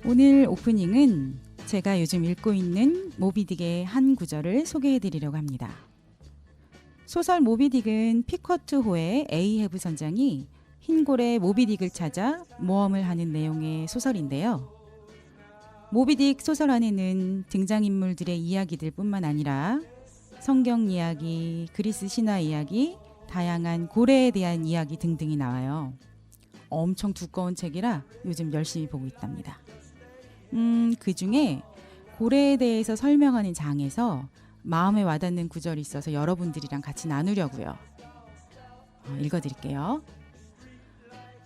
오늘 오프닝은 제가 요즘 읽고 있는 모비딕의 한 구절을 소개해드리려고 합니다. 소설 모비딕은 피쿼트 호의 에이헤브 선장이 흰고래 모비딕을 찾아 모험을 하는 내용의 소설인데요. 모비딕 소설 안에는 등장인물들의 이야기들 뿐만 아니라 성경 이야기, 그리스 신화 이야기, 다양한 고래에 대한 이야기 등등이 나와요. 엄청 두꺼운 책이라 요즘 열심히 보고 있답니다. 그 중에 고래에 대해서 설명하는 장에서 마음에 와닿는 구절이 있어서 여러분들이랑 같이 나누려고요. 읽어드릴게요.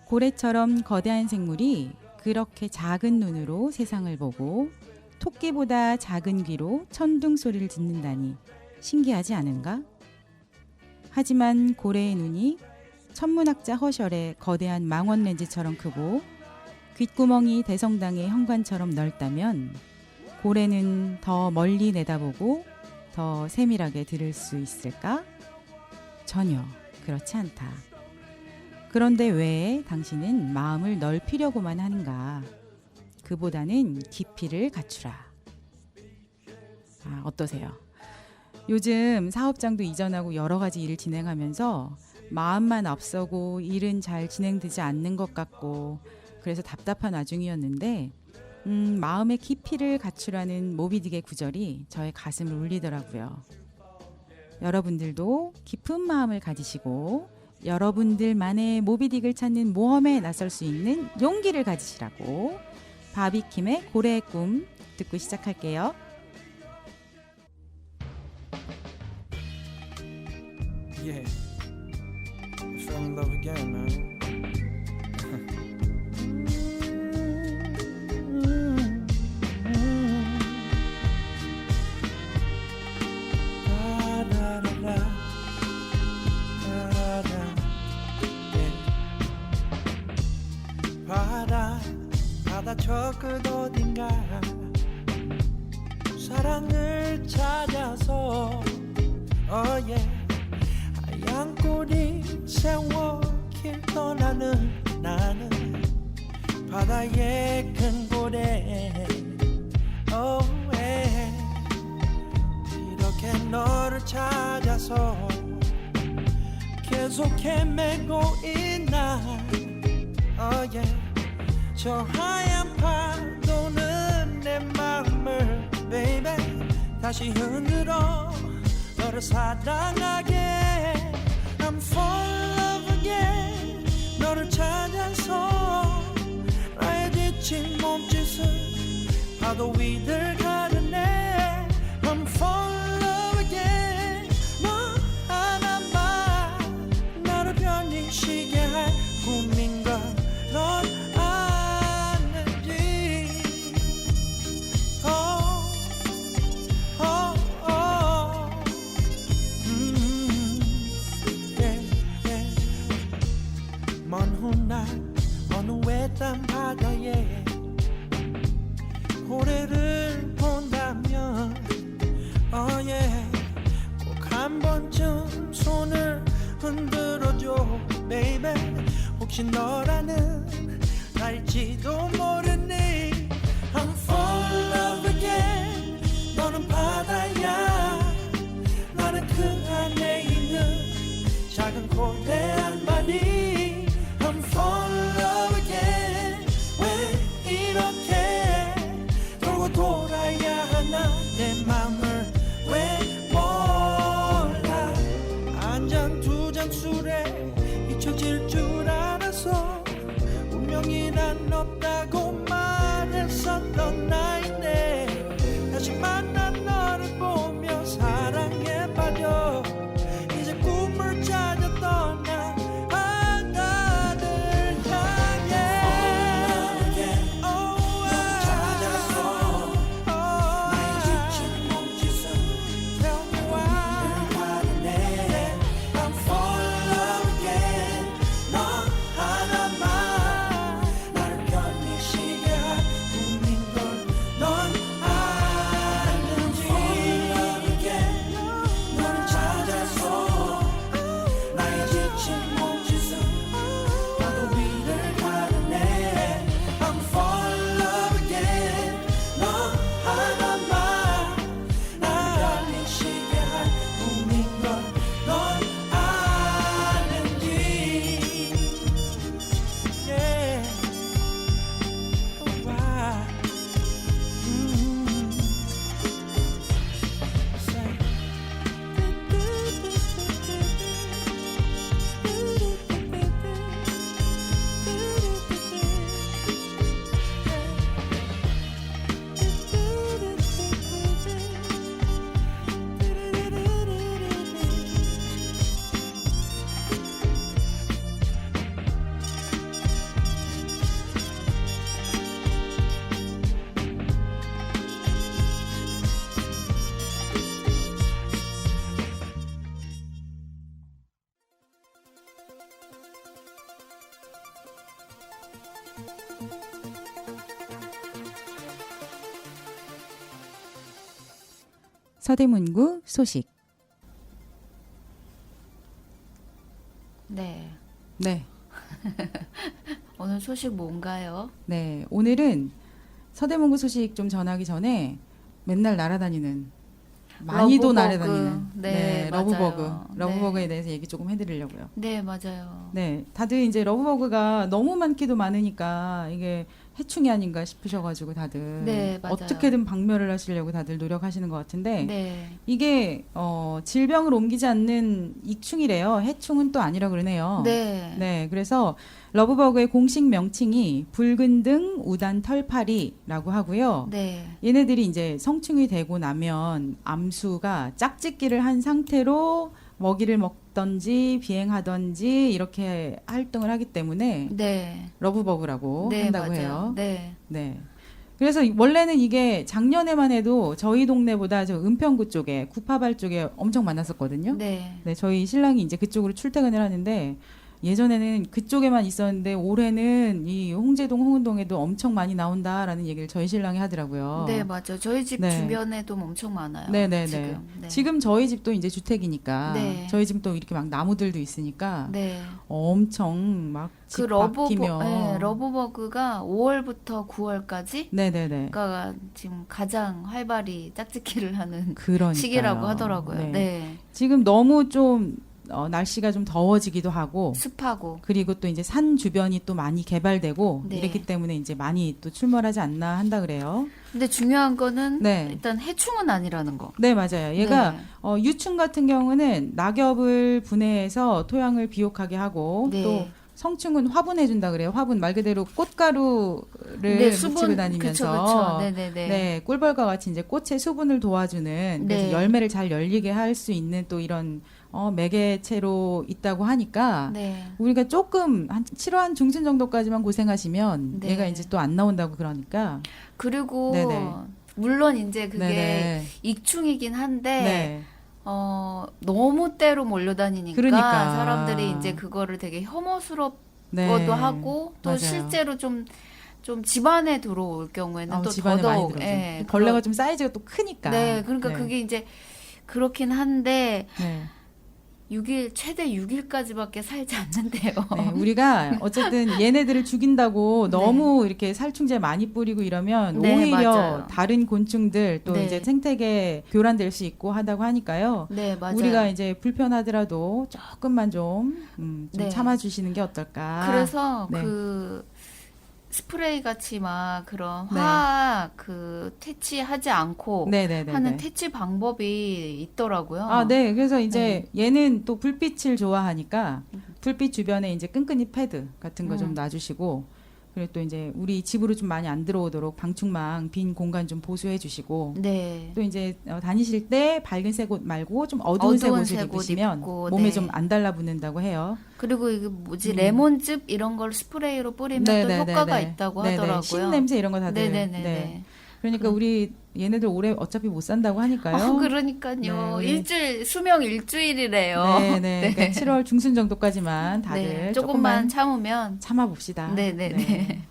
고래처럼 거대한 생물이 그렇게 작은 눈으로 세상을 보고 토끼보다 작은 귀로 천둥 소리를 듣는다니 신기하지 않은가? 하지만 고래의 눈이 천문학자 허셜의 거대한 망원 렌즈처럼 크고 귓구멍이 대성당의 현관처럼 넓다면 고래는 더 멀리 내다보고 더 세밀하게 들을 수 있을까? 전혀 그렇지 않다. 그런데 왜 당신은 마음을 넓히려고만 하는가? 그보다는 깊이를 갖추라. 어떠세요? 요즘 사업장도 이전하고 여러 가지 일을 진행하면서 마음만 앞서고 일은 잘 진행되지 않는 것 같고 그래서 답답한 와중이었는데 마음의 깊이를 갖추라는 모비딕의 구절이 저의 가슴을 울리더라고요. 여러분들도 깊은 마음을 가지시고 여러분들만의 모비딕을 찾는 모험에 나설 수 있는 용기를 가지시라고 바비킴의 고래의 꿈 듣고 시작할게요. Yeah, I fell in love again, man. 바다 저 끝 어딘가 사랑을 찾아서 하얀 꼬리 세워 길 떠나는 나는 바다의 큰 고래 이렇게 너를 찾아서 계속 헤매고 있나 저 하얀 파도는 내 마음을 baby 다시 흔들어 너를 사랑하게 I'm fall in love again 너를 찾아서 나의 지친 몸짓을 파도 위를 가르네 I'm fall in love again 너 하나만 나를 편히 쉬게 할 꿈인가 넌 어느 외딴 바다에 고래를 본다면 꼭 한 번쯤 손을 흔들어줘 baby 혹시 너라는 날지도 모르니 I'm fall in love again 너는 바다야 나는 그 안에 있는 작은 고래 한 마리 I'm fall in love again 왜 이렇게 돌고 돌아야 하나 내 맘을 왜 몰라 한 잔 두 잔 술에 잊혀질 줄 알아서 서대문구 소식. 네. 네. 오늘 소식 뭔가요? 네. 오늘은 서대문구 소식 좀 전하기 전에 맨날 날아다니는 많이도 러브버그. 날아다니는 네, 러브버그. 맞아요. 러브버그에 네. 대해서 얘기 조금 해드리려고요. 네, 맞아요. 네. 다들 이제 러브버그가 너무 많기도 많으니까 이게 해충이 아닌가 싶으셔가지고 다들 네, 맞아요. 어떻게든 박멸을 하시려고 다들 노력하시는 것 같은데 네. 이게 질병을 옮기지 않는 익충이래요. 해충은 또 아니라 그러네요. 네. 네, 그래서 러브버그의 공식 명칭이 붉은 등 우단 털파리라고 하고요. 네. 얘네들이 이제 성충이 되고 나면 암수가 짝짓기를 한 상태로 먹이를 먹던지 비행하던지 이렇게 활동을 하기 때문에 네. 러브버그라고 네, 한다고 맞아요. 해요. 네. 네. 그래서 원래는 이게 작년에만 해도 저희 동네보다 저 은평구 쪽에 구파발 쪽에 엄청 많았었거든요. 네. 네, 저희 신랑이 이제 그쪽으로 출퇴근을 하는데 예전에는 그쪽에만 있었는데 올해는 이 홍제동, 홍은동에도 엄청 많이 나온다라는 얘기를 저희 신랑이 하더라고요. 네, 맞아요. 저희 집 네. 주변에도 엄청 많아요. 네네네. 지금. 네. 지금 저희 집도 이제 주택이니까 네. 저희 집도 이렇게 막 나무들도 있으니까 네. 엄청 막 그 집 바뀌며 네, 러브버그가 5월부터 9월까지 네네네. 가 지금 가장 활발히 짝짓기를 하는 그러니까요. 시기라고 하더라고요. 네. 네. 지금 너무 좀 날씨가 좀 더워지기도 하고 습하고. 그리고 또 이제 산 주변이 또 많이 개발되고 네. 이랬기 때문에 이제 많이 또 출몰하지 않나 한다 그래요. 근데 중요한 거는 네. 일단 해충은 아니라는 거. 네, 맞아요. 얘가 네. 유충 같은 경우는 낙엽을 분해해서 토양을 비옥하게 하고 네. 또 성충은 화분해 준다 그래요. 화분 말 그대로 꽃가루를 네, 묻히고 다니면서 그쵸. 네네네. 네, 꿀벌과 같이 이제 꽃의 수분을 도와주는 그래서 네. 열매를 잘 열리게 할 수 있는 또 이런 매개체로 있다고 하니까 네. 우리가 조금 한 7월 한 중순 정도까지만 고생하시면 네. 얘가 이제 또 안 나온다고 그러니까 그리고 네네. 물론 이제 그게 네네. 익충이긴 한데 네. 너무 때로 몰려다니니까 그러니까. 사람들이 이제 그거를 되게 혐오스럽고도 네. 하고 또 맞아요. 실제로 좀 집안에 들어올 경우에는 또 집안에 많이 더더욱 들어오죠. 예, 벌레가 좀 사이즈가 또 크니까. 네, 그러니까 네. 그게 이제 그렇긴 한데 네. 6일 최대 6일까지밖에 살지 않는데요. 네, 우리가 어쨌든 얘네들을 죽인다고 네. 너무 이렇게 살충제 많이 뿌리고 이러면 네, 오히려 맞아요. 다른 곤충들 또 네. 이제 생태계 교란될 수 있고 하다고 하니까요. 네, 맞아요. 우리가 이제 불편하더라도 조금만 좀 네. 참아주시는 게 어떨까. 그래서 네. 그 스프레이 같이 막 그런 네. 화학 퇴치하지 않고 네네네. 하는 퇴치 방법이 있더라고요. 아, 네. 그래서 이제 얘는 또 불빛을 좋아하니까 불빛 주변에 이제 끈끈이 패드 같은 거 좀 놔주시고 그리고 또 이제 우리 집으로 좀 많이 안 들어오도록 방충망 빈 공간 좀 보수해 주시고 네. 또 이제 다니실 때 밝은 색 옷 말고 좀 어두운 색 옷을 색 옷 입으시면 입고, 몸에 네. 좀 안 달라붙는다고 해요. 그리고 이게 뭐지 레몬즙 이런 걸 스프레이로 뿌리면 또 네네네네. 효과가 있다고 네네. 하더라고요. 신냄새 이런 거 다들. 네네네네. 네. 그러니까 우리 얘네들 올해 어차피 못 산다고 하니까요. 그러니까요. 네, 일주일 수명 일주일이래요. 네네. 그러니까 7월 중순 정도까지만 다들 네, 조금만 조금만 참으면 참아봅시다. 네네네.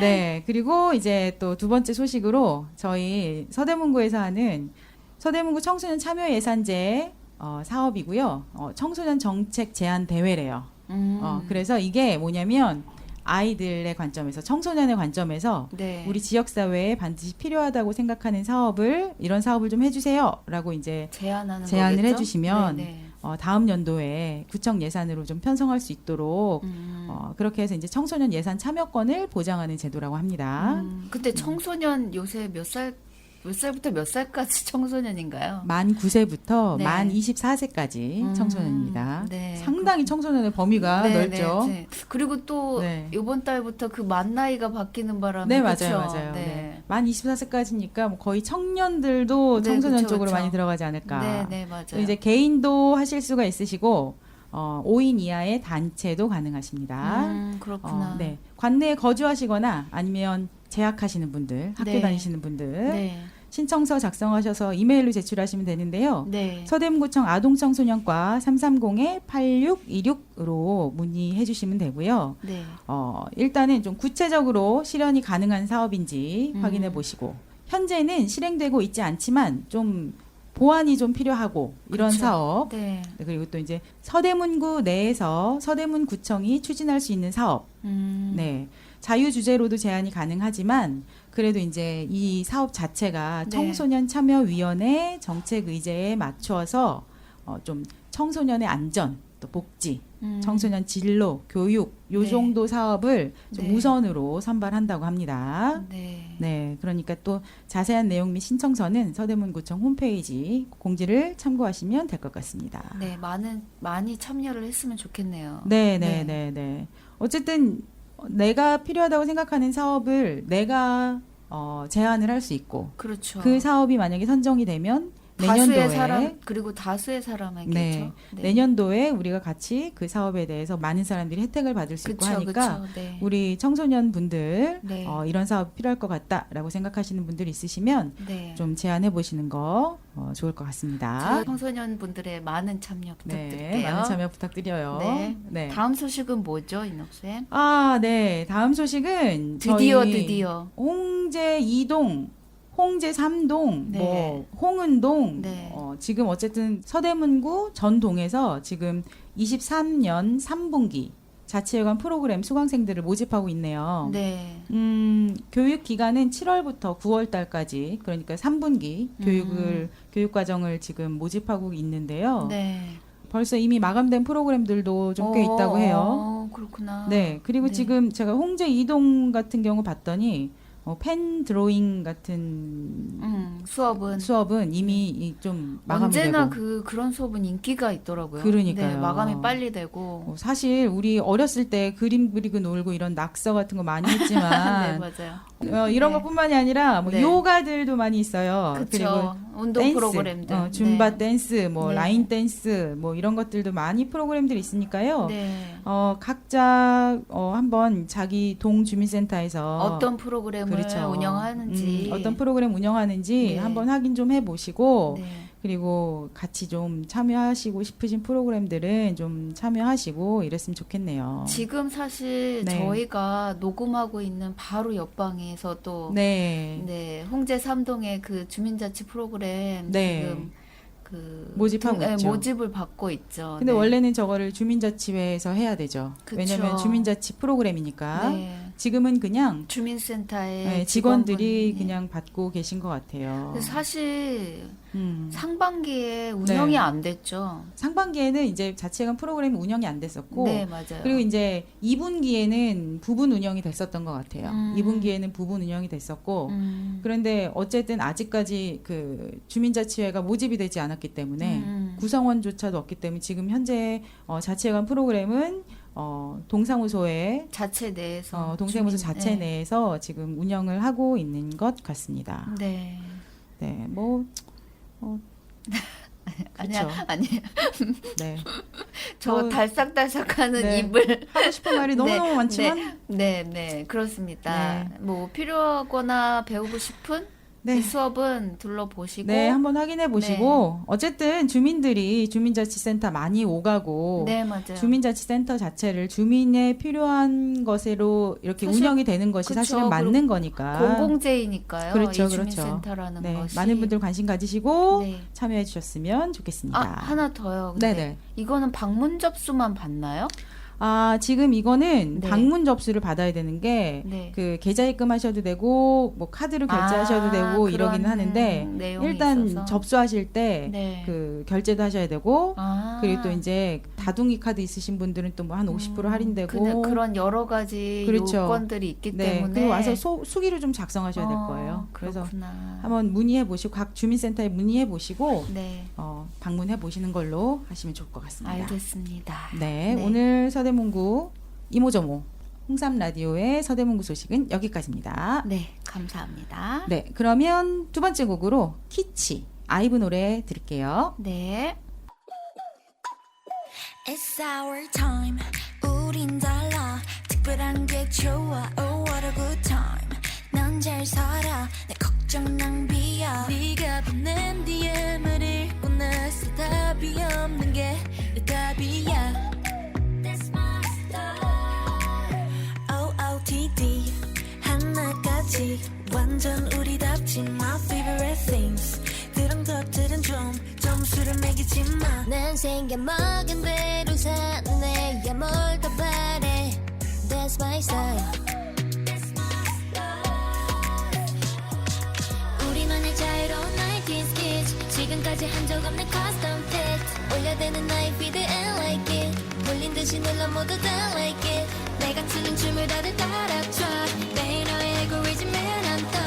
네, 그리고 이제 또 두 번째 소식으로 저희 서대문구에서 하는 서대문구 청소년 참여 예산제 사업이고요. 청소년 정책 제안 대회래요. 그래서 이게 뭐냐면 아이들의 관점에서 청소년의 관점에서 네. 우리 지역 사회에 반드시 필요하다고 생각하는 사업을 이런 사업을 좀 해주세요라고 이제 제안을 제안을 해주시면 네네. 다음 연도에 구청 예산으로 좀 편성할 수 있도록 그렇게 해서 이제 청소년 예산 참여권을 보장하는 제도라고 합니다. 근데 청소년 요새 몇 살부터 몇 살까지 청소년인가요? 만 9세부터 네. 만 24세까지 청소년입니다. 네, 상당히 청소년의 범위가 네, 넓죠. 네, 네. 그리고 또 네. 이번 달부터 그 만 나이가 바뀌는 바람에 네, 그쵸? 맞아요, 맞아요. 네. 네. 만 24세까지니까 거의 청년들도 네, 청소년 그쵸, 쪽으로 그쵸. 많이 들어가지 않을까. 네, 네, 맞아요. 또 이제 개인도 하실 수가 있으시고 5인 이하의 단체도 가능하십니다. 그렇구나. 네. 관내에 거주하시거나 아니면 재학하시는 분들, 학교 네. 다니시는 분들 네. 신청서 작성하셔서 이메일로 제출하시면 되는데요. 네. 서대문구청 아동청소년과 330-8626으로 문의해 주시면 되고요. 네. 일단은 좀 구체적으로 실현이 가능한 사업인지 확인해 보시고 현재는 실행되고 있지 않지만 좀 보완이 좀 필요하고 이런 그쵸. 사업. 네. 네, 그리고 또 이제 서대문구 내에서 서대문구청이 추진할 수 있는 사업. 네. 자유 주제로도 제한이 가능하지만 그래도 이제 이 사업 자체가 네. 청소년 참여위원회 정책 의제에 맞춰서 좀 청소년의 안전, 또 복지, 청소년 진로, 교육 요 네. 정도 사업을 좀 네. 우선으로 선발한다고 합니다. 네. 네, 그러니까 또 자세한 내용 및 신청서는 서대문구청 홈페이지 공지를 참고하시면 될 것 같습니다. 네, 많이 참여를 했으면 좋겠네요. 네, 네, 네, 네. 어쨌든 내가 필요하다고 생각하는 사업을 내가 제안을 할 수 있고 그렇죠. 그 사업이 만약에 선정이 되면 다수의 내년도에 사람 그리고 다수의 사람에게죠. 네, 내년도에 우리가 같이 그 사업에 대해서 많은 사람들이 혜택을 받을 수 있고 그쵸, 하니까 그쵸. 네. 우리 청소년 분들 네. 이런 사업 필요할 것 같다라고 생각하시는 분들 있으시면 네. 좀 제안해 보시는 거 좋을 것 같습니다. 저희 청소년 분들의 많은 참여 부탁드릴게요. 네, 많은 참여 부탁드려요. 네. 네. 다음 소식은 뭐죠, 인옥쌤? 아, 네. 다음 소식은 드디어 저희 드디어. 홍제 2동, 홍제 3동, 네. 뭐 홍은동, 네. 지금 어쨌든 서대문구 전동에서 지금 23년 3분기 자치회관 프로그램 수강생들을 모집하고 있네요. 네. 교육 기간은 7월부터 9월 달까지, 그러니까 3분기 교육 과정을 지금 모집하고 있는데요. 네. 벌써 이미 마감된 프로그램들도 좀 꽤 있다고 해요. 그렇구나. 네, 그리고 네. 지금 제가 홍제 이동 같은 경우 봤더니 펜 드로잉 같은 수업은 이미 좀 마감이 언제나 되고. 그런 수업은 인기가 있더라고요. 그러니까요. 네, 마감이 빨리 되고. 사실 우리 어렸을 때 그림 그리고 놀고 이런 낙서 같은 거 많이 네, 했지만 맞아요. 이런 네. 것뿐만이 아니라 뭐 네. 요가들도 많이 있어요. 그렇죠. 운동 댄스, 프로그램들. 줌바 네. 댄스, 뭐 네. 라인 댄스, 뭐 이런 것들도 많이 프로그램들이 있으니까요. 네. 각자 한번 자기 동 주민센터에서 어떤 프로그램을 그렇죠. 운영하는지. 어떤 프로그램 운영하는지 네. 한번 확인 좀 해보시고 네. 그리고 같이 좀 참여하시고 싶으신 프로그램들은 좀 참여하시고 이랬으면 좋겠네요. 지금 사실 네. 저희가 녹음하고 있는 바로 옆방에서 또 네. 네, 홍제 삼동의 그 주민자치 프로그램 네. 지금 모집하고 있죠. 모집을 받고 있죠. 근데 네. 원래는 저거를 주민자치회에서 해야 되죠. 그쵸. 왜냐하면 주민자치 프로그램이니까. 네. 지금은 그냥 주민센터의 직원들이 직원분이- 그냥 받고 계신 것 같아요. 근데 사실 음. 상반기에 운영이 네. 안 됐죠. 상반기에는 이제 자치회관 프로그램이 운영이 안 됐었고 네, 맞아요. 그리고 이제 2분기에는 부분 운영이 됐었던 것 같아요. 2분기에는 부분 운영이 됐었고 그런데 어쨌든 아직까지 그 주민자치회가 모집이 되지 않았기 때문에 구성원조차도 없기 때문에 지금 현재 자치회관 프로그램은 동사무소에 자체 내에서 동사무소 주민- 자체 네. 내에서 지금 운영을 하고 있는 것 같습니다. 네. 네, 뭐 아니야, 그쵸. 아니에요. 네. 저 뭐, 달싹달싹하는 네. 입을 하고 싶은 말이 너무너무 많지만 네, 그렇습니다. 네. 뭐 필요하거나 배우고 싶은 네. 이 수업은 둘러보시고 네, 한번 확인해 보시고 어쨌든 주민들이 주민자치센터 많이 오가고 네, 맞아요. 주민자치센터 자체를 주민의 필요한 것으로 이렇게 사실 운영이 되는 것이 그쵸. 사실은 맞는 거니까. 공공재이니까요. 그렇죠, 이 그렇죠. 주민센터라는 네, 것이 많은 분들 관심 가지시고 네. 참여해 주셨으면 좋겠습니다. 하나 더요. 근데 네네. 이거는 방문 접수만 받나요? 지금 이거는 네. 방문 접수를 받아야 되는 게 네. 그 계좌 입금하셔도 되고 뭐 카드로 결제하셔도 되고 이러기는 그런 하는데 내용이 일단 있어서. 접수하실 때 네. 그 결제도 하셔야 되고 그리고 또 아. 이제 다둥이 카드 있으신 분들은 또 뭐 한 50% 할인되고 그런 여러 가지 그렇죠. 요건들이 있기 네, 때문에 그리고 와서 수기를 좀 작성하셔야 될 거예요. 그래서 그렇구나. 한번 문의해 보시고 각 주민센터에 문의해 보시고 네, 방문해 보시는 걸로 하시면 좋을 것 같습니다. 알겠습니다. 네, 네. 오늘 서대문구 이모저모 홍삼 라디오의 서대문구 소식은 여기까지입니다. 네, 감사합니다. 네, 그러면 두 번째 곡으로 키치 아이브 노래 들을게요. 네. It's our time 우린 달라 특별한 게 좋아 Oh what a good time 넌 잘 살아 내 걱정 낭비야 네가 보낸 DM을 읽고 나서 답이 없는 게 내 답이야 That's my style OOTD 하나까지 완전 우리답지 My favorite things 그런 것들은 좀 술을 먹이지 마. 난 생겨먹은 대로 사는 애야 뭘 더 바래. That's my style. 우리만의 자유로운 90s kids. 지금까지 한 적 없는 custom fit. 올려대는 나의 feed and like it. 몰린 듯이 눌러 모두 다 like it. 내가 추는 춤을 다들 따라춰. 매일 너의 알고리즘에 난 떠.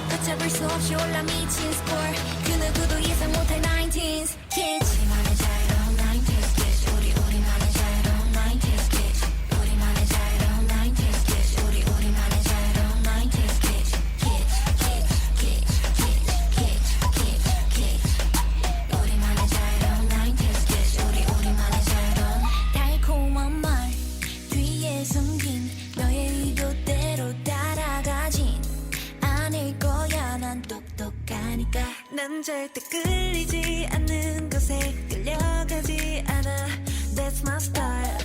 걷잡을 수 없이 올라 미친 score. 그 누구도 예상 못할 19s kids. 우리만의 자유로운 90s kids. 우리만의 자유로운 90s kids. 우리만의 자유로운 90s kids. 우리만의 자유로운 90s kids. 우리만의 자유로운 90s kids. 우리만의 자유로운 달콤한 말 뒤에 숨긴 너의 의도대로 따라가진 않을 거야. 난 똑똑하니까. 난 절대 끌리지 않는 곳에 끌려가지 않아. That's my style.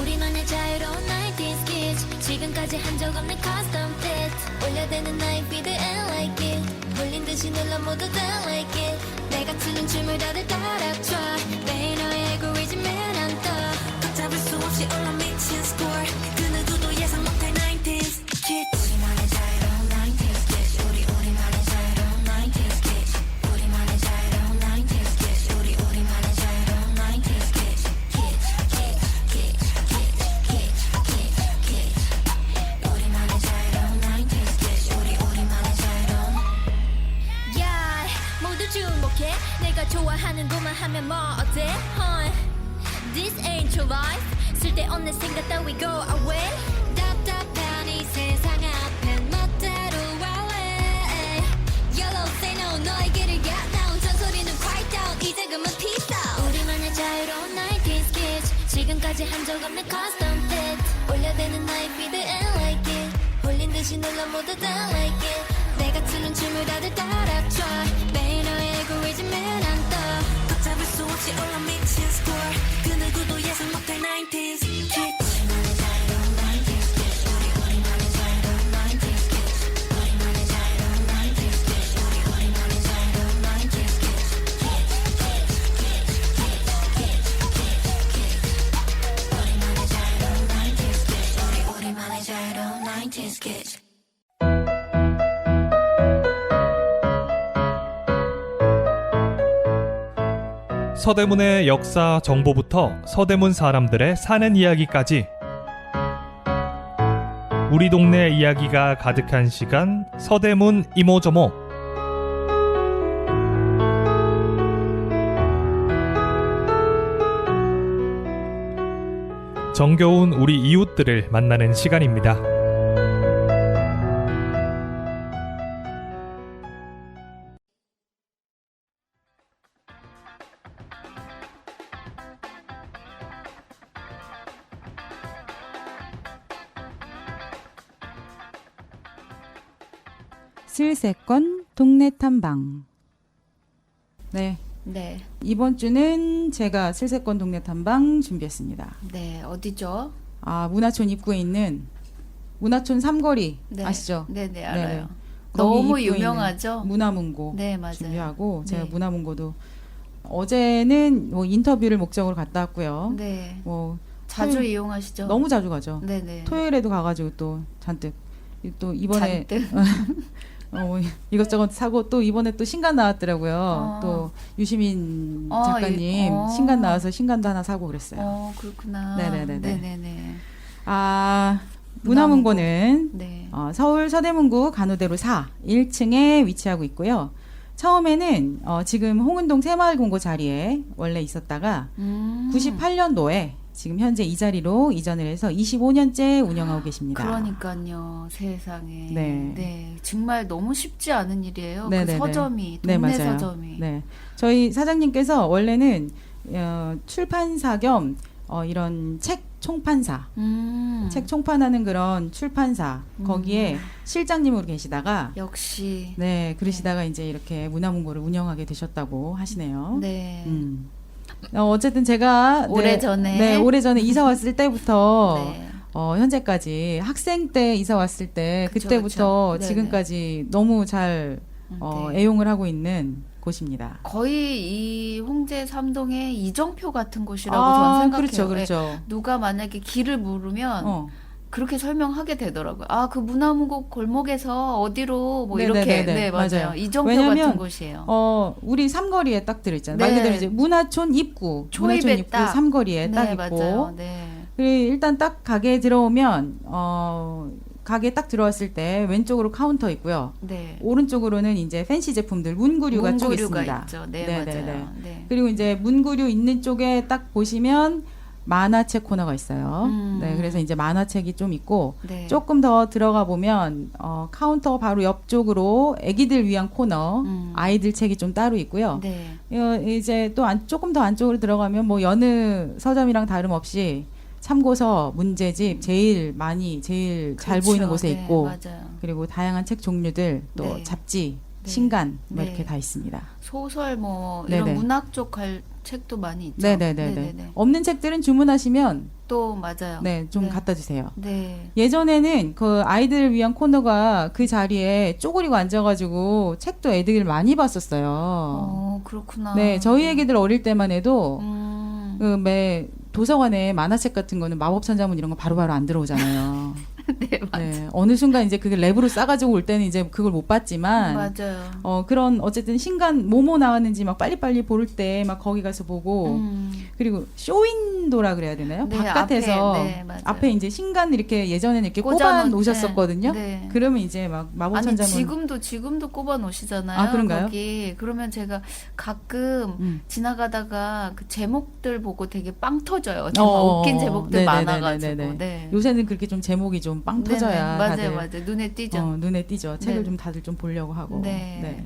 우리만의 자유로운 90s kids. 지금까지 한 적 없는 custom fit. 올려대는 나의 feed and like it. 몰린 듯이 눌러 모두 다 like it. 내가 추는 춤을 다들 따라춰. 매일 너의 알고리즘에 난 떠. 걷잡을 수 없이 올라 미친 score. 그 누구도 예상 못할 90s kids. 우리만의 자유로운 90s kids. 우리만의 자유로운 90s kids. 우리만의 자유로운 90s kids. 우리만의 자유로운 90s kids. 우리만의 자유로운 90s kids. 우리만의 자유로운. Yeah, 모두 주목해. 내가 좋아하는 것만 하면 뭐 어때? This ain't your life. 쓸데없는 생각 따위 go away. 답답한 이 세상 앞에 멋대로 away. Yellow say no. 너의 길을 get down. 잔소리는 quiet down. 이제 그만 peace out. 우리만의 자유로운 90s kids. 지금까지 한 적 없는 custom fit. 올려대는 나의 feed and like it. 홀린 듯이 눌러 모두 다 like it. 내가 추는 춤을 다들 따라춰. 매일 너의 알고리즘에 난 떠. 걷잡을 수 없이 올라 미친 score. 그 누구도 예상 못할 90s kids. 우리만의 자유로운 90s kids. 우리만의 자유로운 90s kids. 우리만의 자유로운 90s kids. 우리만의 자유로운 90s kids. 우리만의 자유로운 90s kids. 우리만의 자유로운 90s kids. 서대문의 역사 정보부터 서대문 사람들의 사는 이야기까지 우리 동네 이야기가 가득한 시간 서대문 이모저모. 정겨운 우리 이웃들을 만나는 시간입니다. 슬세권 동네 탐방. 네, 네. 이번 주는 제가 슬세권 동네 탐방 준비했습니다. 네, 어디죠? 아, 문화촌 입구에 있는 문화촌 삼거리 네. 아시죠? 네네, 알아요. 네네. 거기 너무 입구에 유명하죠? 있는 문화문고 네, 맞아요. 준비하고 제가 네. 문화문고도 어제는 뭐 인터뷰를 목적으로 갔다 왔고요. 네. 뭐 자주 토요일- 이용하시죠? 너무 자주 가죠. 네네. 토요일에도 가가지고 또 잔뜩 또 이번에 잔뜩. 이것저것 사고 또 이번에 또 신간 나왔더라고요. 또 유시민 작가님 신간 나와서 신간도 하나 사고 그랬어요. 그렇구나. 네네네네. 네네네. 아, 문화문고는 네. 서울 서대문구 간호대로 4 1층에 위치하고 있고요. 처음에는 지금 홍은동 새마을공고 자리에 원래 있었다가 98년도에 지금 현재 이 자리로 이전을 해서 25년째 운영하고 계십니다. 그러니까요, 세상에. 네. 네, 정말 너무 쉽지 않은 일이에요. 네네네. 그 서점이, 네, 동네 맞아요. 서점이. 네, 저희 사장님께서 원래는 출판사 겸 이런 책 총판사, 책 총판하는 그런 출판사 거기에 실장님으로 계시다가 역시. 네 그러시다가 이제 이렇게 문화문고를 운영하게 되셨다고 하시네요. 네. 어쨌든 제가 오래전에 이사 왔을 때부터 네. 현재까지 학생 때 이사 왔을 때 그쵸, 그때부터 그쵸. 네네. 지금까지 너무 잘 네. 애용을 하고 있는 곳입니다. 거의 이 홍제 삼동의 이정표 같은 곳이라고 저는 생각해요. 그렇죠, 그렇죠. 누가 만약에 길을 물으면 어. 그렇게 설명하게 되더라고요. 아, 그 무나무곡 골목에서 어디로 뭐 이렇게. 네네네네. 네, 맞아요. 맞아요. 이정표 왜냐면, 같은 곳이에요. 우리 삼거리에 딱 들어있잖아요. 네. 말 그대로 이제 문화촌 입구, 초입에 문화촌 입구 딱. 삼거리에 딱 네, 있고, 맞아요. 네. 일단 딱 가게에 들어오면 가게에 딱 들어왔을 때 왼쪽으로 카운터 있고요. 네. 오른쪽으로는 이제 팬시 제품들 문구류가 쭉 문구류가 있습니다. 있죠. 네, 네네네. 맞아요. 네. 그리고 이제 문구류 있는 쪽에 딱 보시면 만화책 코너가 있어요. 네, 그래서 이제 만화책이 좀 있고 네. 조금 더 들어가 보면 카운터 바로 옆쪽으로 아기들 위한 코너, 아이들 책이 좀 따로 있고요. 네. 이제 또 조금 더 안쪽으로 들어가면 뭐 여느 서점이랑 다름없이 참고서, 문제집 제일 잘 그렇죠. 보이는 곳에 네, 있고 맞아요. 그리고 다양한 책 종류들 또 네. 잡지, 네. 신간 뭐 네. 이렇게 다 있습니다. 소설 뭐 이런 네네. 문학 쪽 책도 많이 있죠. 네네네네. 네네네. 없는 책들은 주문하시면 또 맞아요. 네, 좀 네. 갖다 주세요. 네. 예전에는 그 아이들을 위한 코너가 그 자리에 쪼그리고 앉아가지고 책도 애들 많이 봤었어요. 그렇구나. 네, 저희 애기들 어릴 때만 해도 음. 매 도서관에 만화책 같은 거는 마법천자문 이런 거 바로바로 안 들어오잖아요. 네, 맞아요. 네, 어느 순간 이제 그게 랩으로 싸가지고 올 때는 이제 그걸 못 봤지만 맞아요. 그런 어쨌든 신간 뭐뭐 나왔는지 막 빨리빨리 볼 때 막 거기 가서 보고 그리고 쇼윈도라 그래야 되나요? 네, 바깥에서 앞에, 네, 맞아요. 앞에 이제 신간 이렇게 예전에는 이렇게 꼽아 꽂아놓은- 놓으셨었거든요. 네, 네. 그러면 이제 막 아니 마법천자문 지금도 꼽아 놓으시잖아요. 아, 그런가요? 거기 그러면 제가 가끔 지나가다가 그 제목들 보고 되게 빵 터져요. 정말 웃긴 제목들 네네네네네네. 많아가지고. 네. 요새는 그렇게 좀 제목이 좀 빵 네네, 터져야 맞아요, 다들 맞아요. 눈에 띄죠. 눈에 띄죠. 책을 네. 좀 다들 좀 보려고 하고. 네. 네.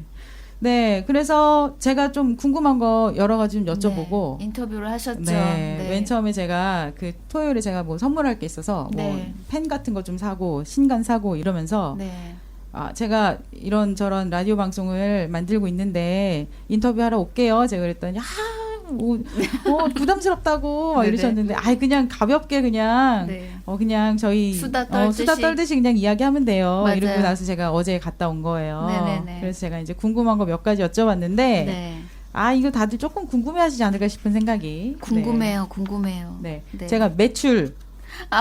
네, 그래서 제가 좀 궁금한 거 여러 가지 좀 여쭤보고. 네, 인터뷰를 하셨죠. 네, 맨 처음에 제가 그 토요일에 제가 뭐 선물할 게 있어서 네. 뭐 펜 같은 거 좀 사고 신간 사고 이러면서 네. 제가 이런저런 라디오 방송을 만들고 있는데 인터뷰하러 올게요. 제가 그랬더니 부담스럽다고 막 네네. 이러셨는데 그냥 가볍게 그냥 네. 그냥 저희 수다 떨듯이. 그냥 이야기하면 돼요. 맞아요. 이러고 나서 제가 어제 갔다 온 거예요. 네네네. 그래서 제가 이제 궁금한 거 몇 가지 여쭤봤는데 네. 이거 다들 조금 궁금해하시지 않을까 싶은 생각이. 궁금해요. 네. 네. 제가 매출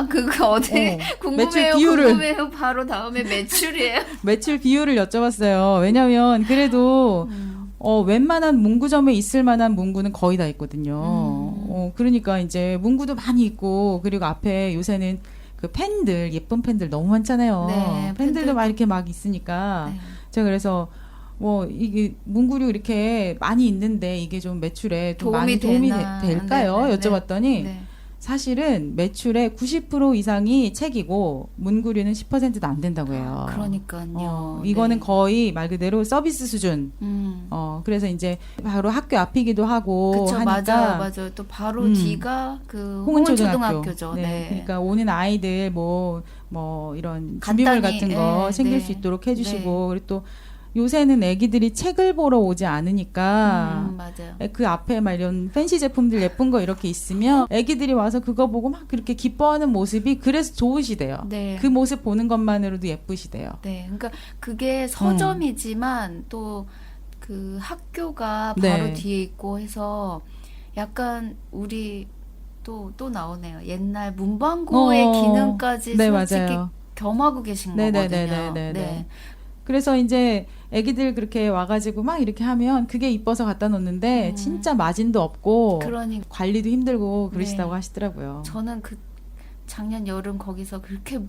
그거 어디 매출 궁금해요. 비율을- 궁금해요. 바로 다음에 매출이에요. 매출 비율을 여쭤봤어요. 왜냐면 그래도 웬만한 문구점에 있을 만한 문구는 거의 다 있거든요. 그러니까 이제 문구도 많이 있고 그리고 앞에 요새는 그 펜들 예쁜 펜들 너무 많잖아요. 네, 펜들도 펜들도- 막 이렇게 막 있으니까 네. 제가 그래서 이게 문구류 이렇게 많이 있는데 이게 좀 매출에 좀 많이 도움이 되나. 될까요? 네, 네, 여쭤봤더니 네. 사실은 매출의 90% 이상이 책이고 문구류는 10%도 안 된다고 해요. 그러니까요. 이거는 네. 거의 말 그대로 서비스 수준. 그래서 이제 바로 학교 앞이기도 하고 그쵸, 하니까 맞아요. 또 바로 뒤가 그 홍은초등학교죠. 네. 네. 그러니까 오는 아이들 뭐 이런 준비물 간단히, 같은 거 네, 챙길 네. 수 있도록 해주시고 그리고 또 요새는 애기들이 책을 보러 오지 않으니까 맞아요. 그 앞에 막 이런 팬시 제품들 예쁜 거 이렇게 있으면 애기들이 와서 그거 보고 막 그렇게 기뻐하는 모습이 그래서 좋으시대요. 네. 그 모습 보는 것만으로도 예쁘시대요. 네. 그러니까 그게 서점이지만 또 그 학교가 바로 네. 뒤에 있고 해서 약간 우리 또 나오네요. 옛날 문방구의 기능까지 네, 솔직히 맞아요. 겸하고 계신 네네네네네. 거거든요. 네. 그래서 이제 애기들 그렇게 와가지고 막 이렇게 하면 그게 이뻐서 갖다 놓는데 진짜 마진도 없고 그러니까 관리도 힘들고 그러시다고 네. 하시더라고요. 저는 그 작년 여름 거기서 그렇게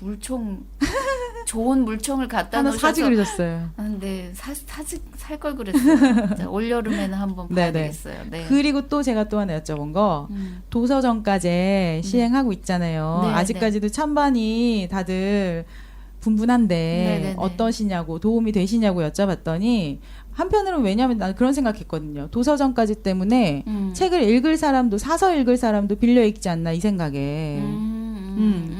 좋은 물총을 갖다 하나 놓으셔서 사지 그러셨어요. 네, 살 걸 그랬어요. 올 여름에는 한번 봐야 네네. 되겠어요. 네. 그리고 또 제가 또 하나 여쭤본 거 도서정가제 시행하고 있잖아요. 네, 아직까지도 찬반이 다들 분분한데 네네네. 어떠시냐고 도움이 되시냐고 여쭤봤더니 한편으로는 왜냐하면 나는 그런 생각했거든요. 도서정가제 때문에 책을 읽을 사람도 사서 읽을 사람도 빌려 읽지 않나 이 생각에.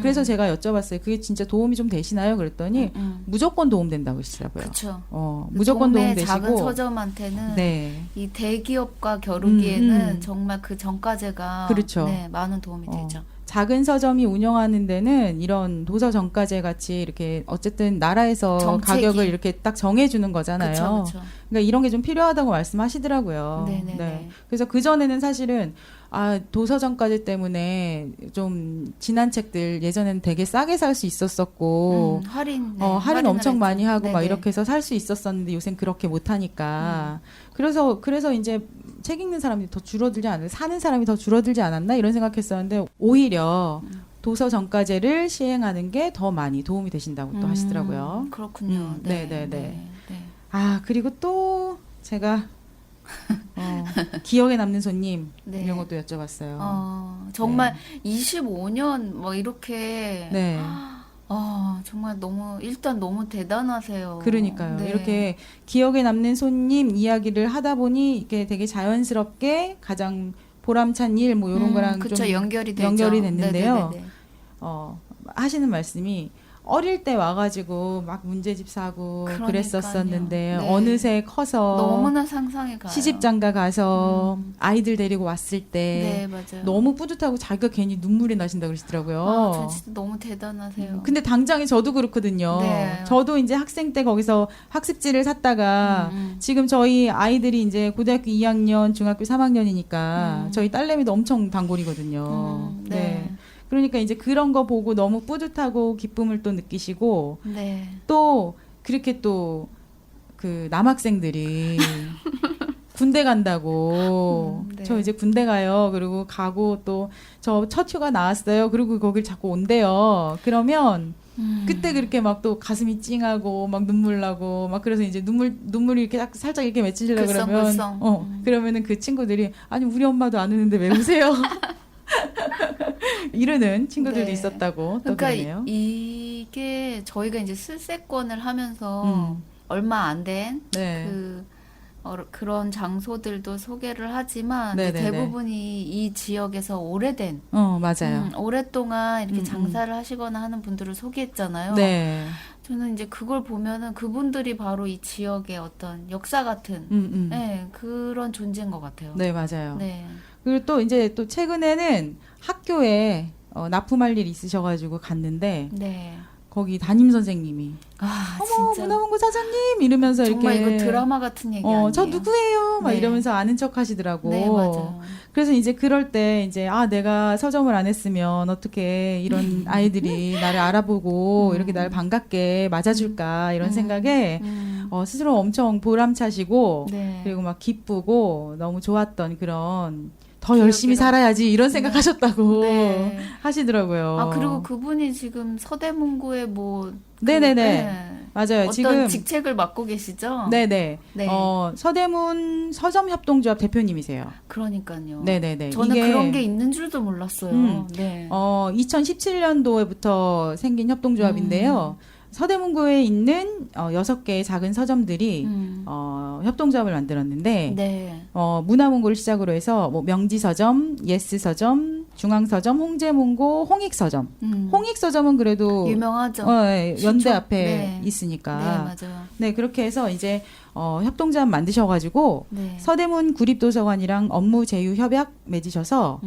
그래서 제가 여쭤봤어요. 그게 진짜 도움이 좀 되시나요? 그랬더니 무조건 도움된다고 하시더라고요. 그렇죠. 무조건 동네 도움되시고. 작은 서점한테는 네. 이 대기업과 겨루기에는 정말 그 정가제가 그렇죠. 네, 많은 도움이 되죠. 작은 서점이 운영하는 데는 이런 도서 정가제 같이 이렇게 어쨌든 나라에서 정책이. 가격을 이렇게 딱 정해주는 거잖아요. 그쵸. 그러니까 이런 게 좀 필요하다고 말씀하시더라고요. 네네네. 네. 그래서 그 전에는 사실은 도서 정가제 때문에 좀 지난 책들 예전에는 되게 싸게 살 수 있었었고 할인, 네, 할인 할인을 엄청 했죠. 많이 하고 막 네네. 이렇게 해서 살 수 있었었는데 요새는 그렇게 못 하니까 그래서 이제 책 읽는 사람이 더 줄어들지 않았나, 사는 사람이 더 줄어들지 않았나 이런 생각했었는데 오히려 도서 정가제를 시행하는 게 더 많이 도움이 되신다고 또 하시더라고요. 그렇군요. 네네네. 그리고 또 제가 기억에 남는 손님 네. 이런 것도 여쭤봤어요. 정말 25년 뭐 이렇게 네. 정말 일단 너무 대단하세요. 그러니까요. 네. 이렇게 기억에 남는 손님 이야기를 하다 보니 이게 되게 자연스럽게 가장 보람찬 일 뭐 이런 거랑 그쵸, 좀 연결이 되죠. 연결이 됐는데요. 네네네네. 하시는 말씀이 어릴 때 와가지고 막 문제집 사고 그러니까요. 그랬었었는데 네. 어느새 커서 너무나 상상이 가요. 시집장가 가서 아이들 데리고 왔을 때 네, 맞아요. 너무 뿌듯하고 자기가 괜히 눈물이 나신다 그러시더라고요. 저 진짜 너무 대단하세요. 근데 당장에 저도 그렇거든요. 네. 저도 이제 학생 때 거기서 학습지를 샀다가 지금 저희 아이들이 이제 고등학교 2학년, 중학교 3학년이니까 저희 딸내미도 엄청 단골이거든요. 네. 그러니까 이제 그런 거 보고 너무 뿌듯하고 기쁨을 또 느끼시고 네. 또 그렇게 또 그 남학생들이 군대 간다고 네. 저 이제 군대 가요. 그리고 가고 또 저 첫 휴가 나왔어요. 그리고 거길 자꾸 온대요. 그러면 그때 그렇게 막 또 가슴이 찡하고 막 눈물 나고 막 그래서 이제 눈물이 이렇게 살짝 이렇게 맺히려고 그러면 글썽글썽. 그러면은 그 친구들이 아니 우리 엄마도 안 우는데 왜 우세요? 이러는 친구들도 네. 있었다고 또 그러니까 그러네요. 이게 저희가 이제 슬세권을 하면서 얼마 안 된 네. 그런 장소들도 소개를 하지만 네네네. 대부분이 이 지역에서 오래된 맞아요. 오랫동안 이렇게 장사를 하시거나 하는 분들을 소개했잖아요. 네. 저는 이제 그걸 보면은 그분들이 바로 이 지역의 어떤 역사 같은 네, 그런 존재인 것 같아요. 네, 맞아요. 네. 그리고 또 이제 또 최근에는 학교에 납품할 일이 있으셔가지고 갔는데 네. 거기 담임 선생님이 어머 진짜 문화문고 사장님 이러면서 정말 이렇게 이거 드라마 같은 얘기 아니에요? 저 누구예요? 막 네. 이러면서 아는 척 하시더라고. 네, 맞아요. 그래서 이제 그럴 때 이제 내가 서점을 안 했으면 어떻게 이런 아이들이 나를 알아보고 이렇게 나를 반갑게 맞아줄까 이런 생각에 스스로 엄청 보람차시고 네. 그리고 막 기쁘고 너무 좋았던 그런 더 기억이라- 열심히 살아야지 이런 생각하셨다고 네. 하시더라고요. 그리고 그분이 지금 서대문구에 뭐 네네네. 맞아요. 어떤 지금 직책을 맡고 계시죠? 네네. 네. 서대문 서점협동조합 대표님이세요. 그러니까요. 네네네. 저는 이게 그런 게 있는 줄도 몰랐어요. 네. 2017년도에부터 생긴 협동조합인데요. 서대문구에 있는 6개의 작은 서점들이 협동조합을 만들었는데 네. 문화문고를 시작으로 해서 뭐 명지서점, 예스서점, 중앙서점, 홍제문고, 홍익서점. 홍익서점은 그래도 유명하죠. 네, 연대 신촌. 앞에 네. 있으니까. 네, 맞아요. 네, 그렇게 해서 이제 협동조합 만드셔가지고 네. 서대문 구립도서관이랑 업무 제휴 협약 맺으셔서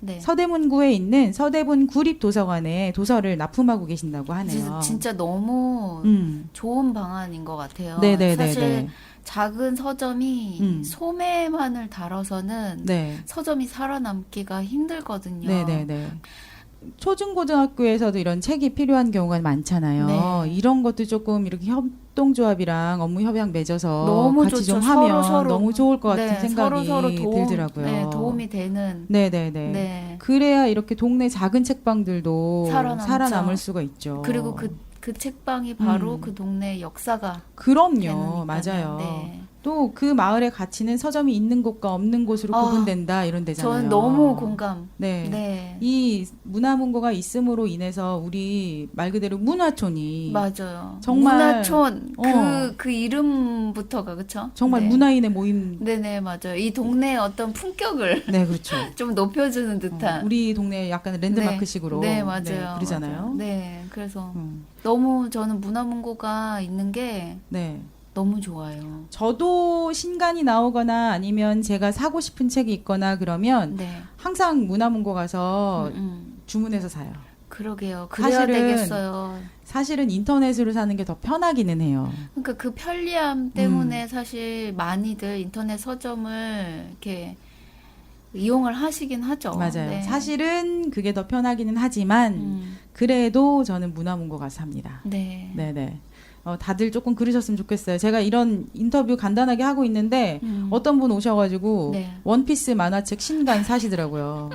네. 서대문구에 있는 서대문 구립도서관에 도서를 납품하고 계신다고 하네요. 진짜 너무 음. 좋은 방안인 것 같아요. 네네네네. 사실 작은 서점이 소 소매만을 달아서는 네. 서점이 살아남기가 힘들거든요. 네네네. 초중고등학교에서도 이런 책이 필요한 경우가 많잖아요. 네. 이런 것도 조금 이렇게 협동조합이랑 업무 협약 맺어서 너무 같이 좋죠. 좀 하면 서로. 너무 좋을 것 같은 네, 생각이 서로 들더라고요. 네, 도움이 되는. 네네네. 네. 그래야 이렇게 동네 작은 책방들도 살아남죠. 살아남을 수가 있죠. 그리고 그 책방이 바로 그 동네의 역사가 그럼요. 되니까요. 맞아요. 네. 또 그 마을의 가치는 서점이 있는 곳과 없는 곳으로 구분된다 이런 데잖아요. 저는 너무 공감. 네. 네. 이 문화문고가 있음으로 인해서 우리 말 그대로 문화촌이 맞아요. 정말, 문화촌 어. 그 이름부터가 그렇죠? 정말 네. 문화인의 모임. 네네 맞아요. 이 동네의 어떤 품격을 네, 그렇죠. 좀 높여주는 듯한. 우리 동네 약간 랜드마크식으로 네, 맞아요. 그러잖아요. 맞아요. 네, 그래서 음. 너무 저는 문화문고가 있는 게 네. 너무 좋아요. 저도 신간이 나오거나 아니면 제가 사고 싶은 책이 있거나 그러면 네. 항상 문화문고 가서 주문해서 사요. 그러게요. 그래야 사실은 되겠어요. 사실은 인터넷으로 사는 게 더 편하기는 해요. 그러니까 그 편리함 때문에 사실 많이들 인터넷 서점을 이렇게 이용을 하시긴 하죠. 맞아요. 네. 사실은 그게 더 편하기는 하지만 그래도 저는 문화문고 가서 삽니다. 네. 네네. 다들 조금 그러셨으면 좋겠어요. 제가 이런 인터뷰 간단하게 하고 있는데 어떤 분 오셔가지고 네. 원피스 만화책 신간 사시더라고요.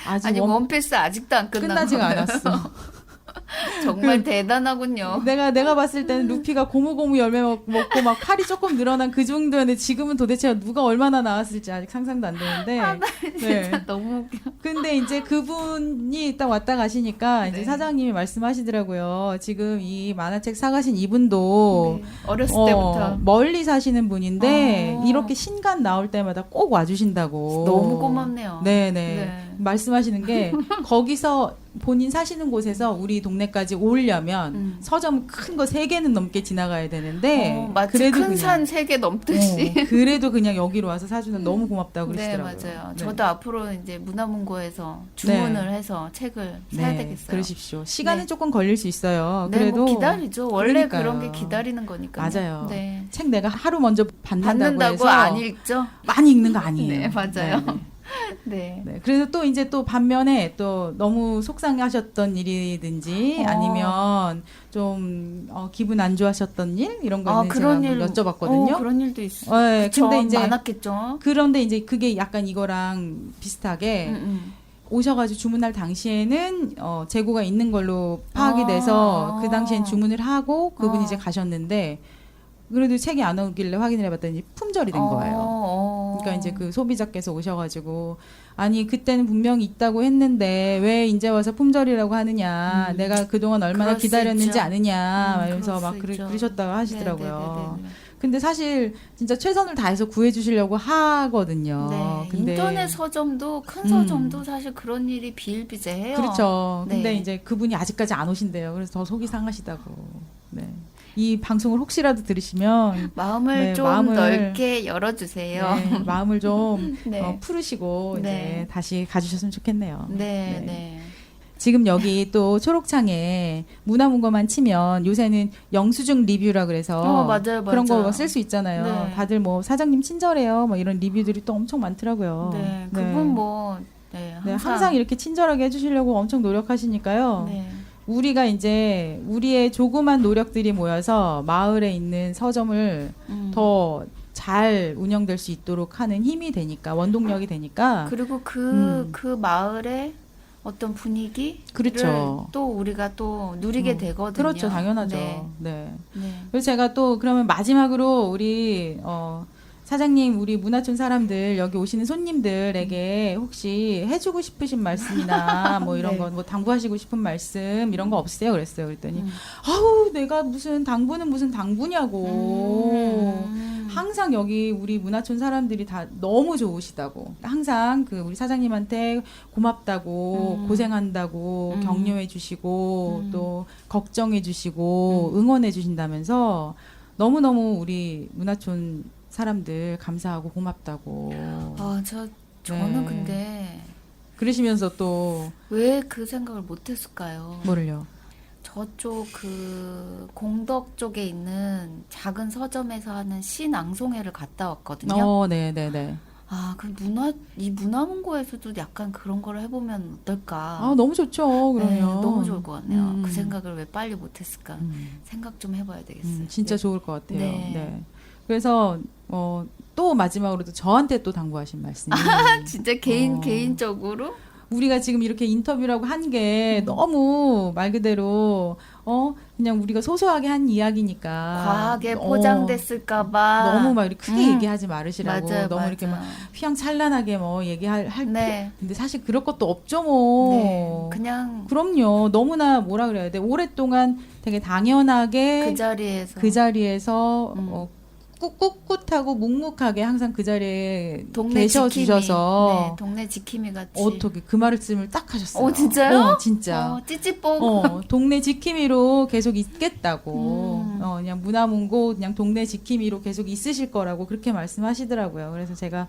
아직 아니 원피스 아직도 안 끝나지가 끝나고 않았어. 정말 대단하군요. 내가 봤을 때는 루피가 고무고무 열매 먹고 막 팔이 조금 늘어난 그 정도였는데 지금은 도대체 누가 얼마나 나왔을지 아직 상상도 안 되는데. 진짜 너무 웃겨. 근데 이제 그분이 딱 왔다 가시니까 이제 네. 사장님이 말씀하시더라고요. 지금 이 만화책 사가신 이분도 네. 어렸을 때부터 멀리 사시는 분인데 아. 이렇게 신간 나올 때마다 꼭 와주신다고. 너무 고맙네요. 네네. 네. 말씀하시는 게 거기서 본인 사시는 곳에서 우리 동네까지 오려면 서점 큰 거 3개는 넘게 지나가야 되는데 마치 그래도 큰 산 3개 넘듯이. 그래도 그냥 여기로 와서 사주는 너무 고맙다고 네, 그러시더라고요. 맞아요. 네. 저도 앞으로 이제 문화문고에서 주문을 해서 책을 사야 네, 되겠어요. 그러십시오. 시간은 네. 조금 걸릴 수 있어요. 네, 그래도 뭐 기다리죠. 원래 그러니까요. 그런 게 기다리는 거니까요. 맞아요. 네. 책 내가 하루 먼저 받는다고 해서 안 읽죠? 많이 읽는 거 아니에요. 네, 맞아요. 네, 네. 네. 네, 그래서 또 이제 또 반면에 또 너무 속상하셨던 일이든지 아니면 좀 기분 안 좋아하셨던 일 이런 거 있는지 그런 제가 일 여쭤봤거든요. 그런 일도 있어요. 네, 그쵸? 근데 이제 많았겠죠. 그런데 이제 그게 약간 이거랑 비슷하게 오셔가지고 주문할 당시에는 재고가 있는 걸로 파악이 돼서 그 당시엔 주문을 하고 그분이 이제 가셨는데 그래도 책이 안 오길래 확인을 해봤더니 품절이 된 거예요. 그러니까 이제 그 소비자께서 오셔가지고 아니 그때는 분명히 있다고 했는데 왜 이제 와서 품절이라고 하느냐 내가 그동안 얼마나 그럴 수 기다렸는지 있죠. 아느냐 이러면서 그럴 막 수 있죠. 그러셨다고 하시더라고요. 네네네네. 근데 사실 진짜 최선을 다해서 구해주시려고 하거든요. 네, 근데 인터넷 서점도 큰 서점도 사실 그런 일이 비일비재해요. 그렇죠. 네. 근데 이제 그분이 아직까지 안 오신대요. 그래서 더 속이 상하시다고. 네. 이 방송을 혹시라도 들으시면 마음을 네, 좀 마음을- 넓게 열어주세요. 네, 마음을 좀 네. 풀으시고 네. 이제 다시 가주셨으면 좋겠네요. 네, 네. 네. 지금 여기 또 초록창에 문화문고만 치면 요새는 영수증 리뷰라 그래서 맞아요, 그런 맞아요. 거 쓸 수 있잖아요. 네. 다들 뭐 사장님 친절해요. 뭐 이런 리뷰들이 또 엄청 많더라고요. 네, 그분 뭐 네, 네, 항상 이렇게 친절하게 해주시려고 엄청 노력하시니까요. 네. 우리가 이제 우리의 조그만 노력들이 모여서 마을에 있는 서점을 더 잘 운영될 수 있도록 하는 힘이 되니까 원동력이 되니까 그리고 그 마을의 어떤 분위기를 그렇죠. 또 우리가 또 누리게 되거든요. 그렇죠, 당연하죠. 네. 네. 네. 그래서 제가 또 그러면 마지막으로 우리 사장님, 우리 문화촌 사람들 여기 오시는 손님들에게 혹시 해주고 싶으신 말씀이나 뭐 이런 네. 거, 뭐 당부하시고 싶은 말씀 이런 거 없으세요? 그랬어요. 그랬더니 아우 내가 무슨 당부는 무슨 당부냐고. 항상 여기 우리 문화촌 사람들이 다 너무 좋으시다고. 항상 그 우리 사장님한테 고맙다고 고생한다고 격려해 주시고 또 걱정해 주시고 응원해 주신다면서 너무너무 우리 문화촌 사람들 감사하고 고맙다고. 저는 네. 근데 그러시면서 또 왜 그 생각을 못했을까요? 뭐를요? 저쪽 그 공덕 쪽에 있는 작은 서점에서 하는 시낭송회를 갔다 왔거든요. 네네네. 그 이 문화문고에서도 약간 그런 걸 해보면 어떨까? 너무 좋죠. 그러면 네, 너무 좋을 것 같네요. 그 음. 생각을 왜 빨리 못했을까? 생각 좀 해봐야 되겠어요. 진짜 네. 좋을 것 같아요. 네. 네. 그래서 또 마지막으로도 저한테 또 당부하신 말씀이 진짜 개인적으로 우리가 지금 이렇게 인터뷰라고 한 게 너무 말 그대로 그냥 우리가 소소하게 한 이야기니까 과하게 포장됐을까봐 너무 막 이렇게 크게 얘기하지 말으시라고 맞아요, 너무 맞아요. 이렇게 막 휘황찬란하게 뭐 얘기할 네. 근데 사실 그럴 것도 없죠 뭐. 네, 그냥 그럼요. 너무나 뭐라 그래야 돼. 오랫동안 되게 당연하게 그 자리에서 그 자리에서 꿋꿋하고 묵묵하게 항상 그 자리에 동네 계셔 지킴이. 주셔서 네, 동네 지킴이 같이. 어떻게 그 말씀을 딱 하셨어요. 진짜요? 진짜. 찌찌뽕. 동네 지킴이로 계속 있겠다고. 음. 그냥 문화문고 그냥 동네 지킴이로 계속 있으실 거라고 그렇게 말씀하시더라고요. 그래서 제가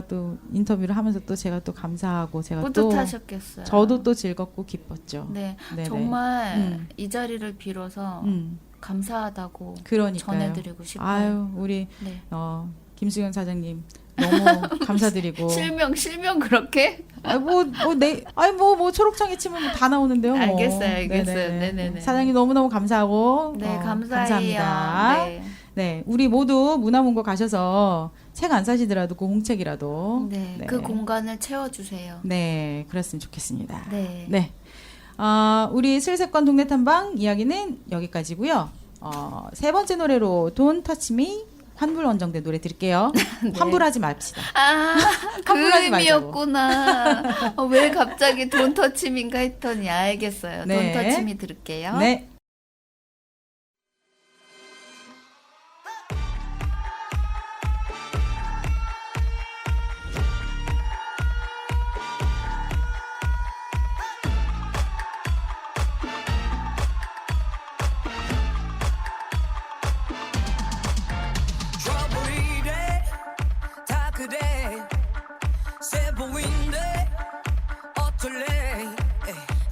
또 인터뷰를 하면서 또 제가 또 감사하고 제가 또 뿌듯하셨겠어요. 저도 또 즐겁고 기뻤죠. 네, 네네. 정말 이 자리를 빌어서 감사하다고 그러니까요. 전해드리고 싶어요. 우리 네. 김수경 사장님 너무 감사드리고. 실명 그렇게? 뭐 초록창에 치면 다 나오는데요. 뭐. 알겠어요. 네네. 네네네. 사장님 너무너무 감사하고. 네, 감사해요. 감사합니다. 네. 네, 우리 모두 문화문고 가셔서 책 안 사시더라도 그 공책이라도. 네, 그 공간을 채워주세요. 네, 그랬으면 좋겠습니다. 네. 네. 우리 슬세권 동네 탐방 이야기는 여기까지고요. 세 번째 노래로 Don't Touch Me 환불 원정대 노래 들을게요. 네. 환불하지 맙시다. 그 그 의미였구나. 왜 갑자기 돈 터치민가 했더니 알겠어요. 네. 돈 터치미 들을게요. 네. trouble 이래 다 그래 세 보인대 어떨래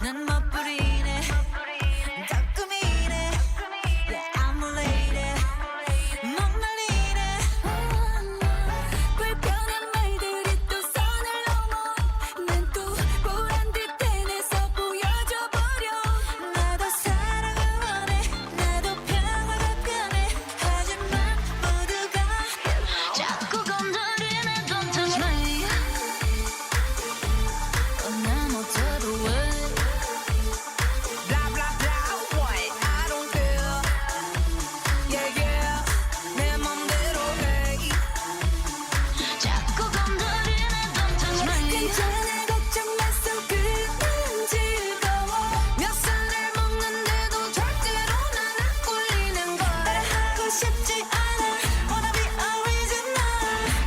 난 멋부리네 따끔이네 yeah I'm a lady 못 말리네 불편한 말들이 또 선을 넘어 난 또 보란 듯 해내서 보여줘 버려 나도 사랑을 원해 나도 평화가 편해 하지만 모두가 자꾸 건드리네 Don't touch me 나 못해도 왜 Blah blah blah what I don't care Yeah yeah 내 맘대로 해 자꾸 건드리네 Don't touch me 괜찮아 걱정 마 속은 즐거워 몇 살을 먹는데도 절대로 난 안 꿀리는 걸 따라하고 싶지 않아 Wanna be original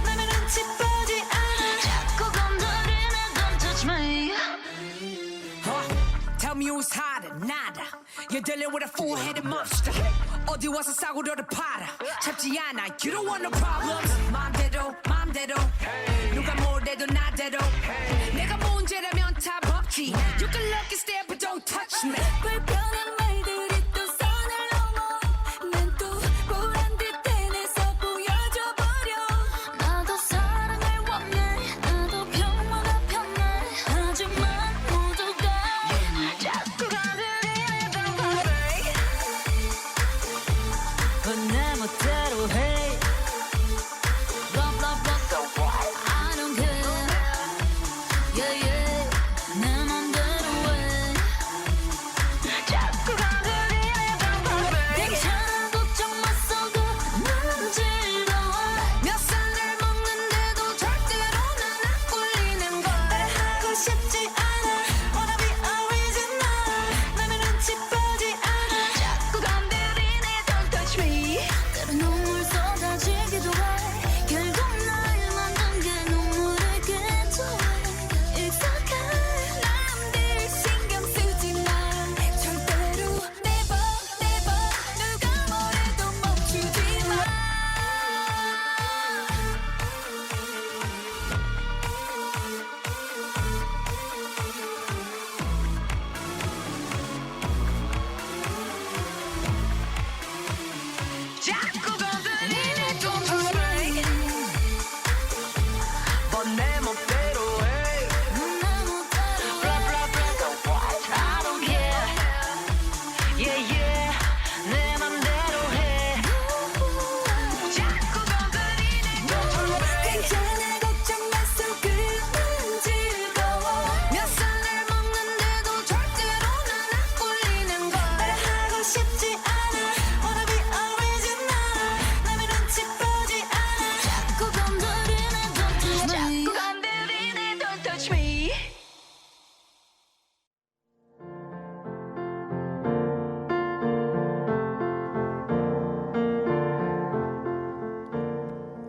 남의 눈치 보지 않아 자꾸 건드리네 Don't touch me Tell me who's hotter, nada You're dealing with a four-headed monster 어디 와서 싸구려를 팔아 참지 않아 You don't want no problems 마음대로 누가 뭐래도 나대로 내가 문제라면 다 법지 You can look and stare but don't touch me 불편한 말들이 또 선을 넘어 난 또 보란 듯 해내서 보여줘 버려 나도 사랑을 원해 나도 평화가 편해 하지만 모두가 자꾸 건드리네 Don't touch me 내 멋대로 해 Blah blah blah I don't care Yeah yeah 내 맘대로 해 자꾸 건드리네 Don't touch me 괜찮아 걱정 마 속은 난 즐거워 몇 살을 먹는데도 절대로 난 안 꿀리는 걸 따라하고 싶지 않아 Wanna be original 남의 눈치 보지 않아 자꾸 건드리네 Don't touch me 때론 눈물 쏟아지기도 해 결국 날 만든 게 눈물이기도 해 익숙한 남들 신경 쓰지 마 절대로 never 누가 뭐래도 멈추지 마 자꾸 건드리네 Don't touch me 내 멋대로 해 Blah blah blah I don't care Yeah yeah 내 맘대로 해 자꾸 건드리네 Don't touch me 괜찮아 걱정 마 속은 즐거워 몇 살을 먹는데도 절대로 난 안 꿀리는 걸 따라하고 싶지 않아 Wanna be original 남의 눈치 보지 않아 자꾸 건드리네 Don't touch me 자꾸 건드리네 Don't touch me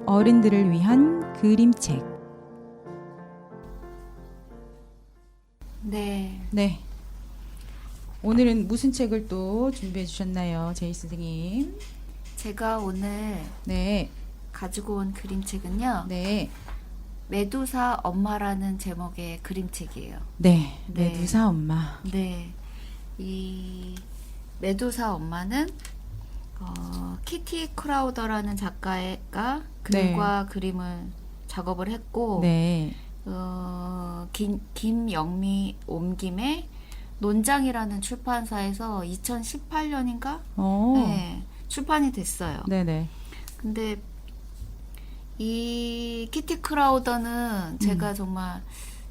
어른들을 위한 그림책. 네. 네. 오늘은 무슨 책을 또 준비해 주셨나요, 제이스 선생님? 제가 오늘 네. 가지고 온 그림책은요. 네. 메두사 엄마라는 제목의 그림책이에요. 네. 네. 메두사 엄마. 네. 이 메두사 엄마는 키티 크라우더라는 작가가 글과 그림을 작업을 했고 네. 김영미 옮김의 논장이라는 출판사에서 2018년인가? 네, 출판이 됐어요. 네네. 근데 이 키티 크라우더는 제가 정말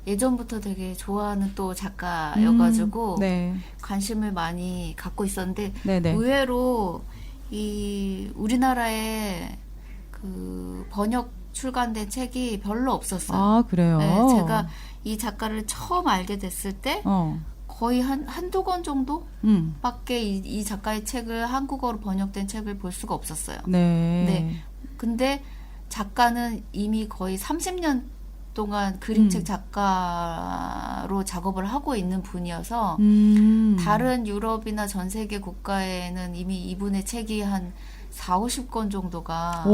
예전부터 되게 좋아하는 또 작가여가지고 네. 관심을 많이 갖고 있었는데 네네. 의외로 이 우리나라에 그 번역 출간된 책이 별로 없었어요. 아, 그래요? 네, 제가 이 작가를 처음 알게 됐을 때 거의 한두 권 정도? 밖에 이 작가의 책을 한국어로 번역된 책을 볼 수가 없었어요. 네. 네. 근데 작가는 이미 거의 30년 동안 그림책 작가로 작업을 하고 있는 분이어서 다른 유럽이나 전 세계 국가에는 이미 이분의 책이 한 40-50권 정도가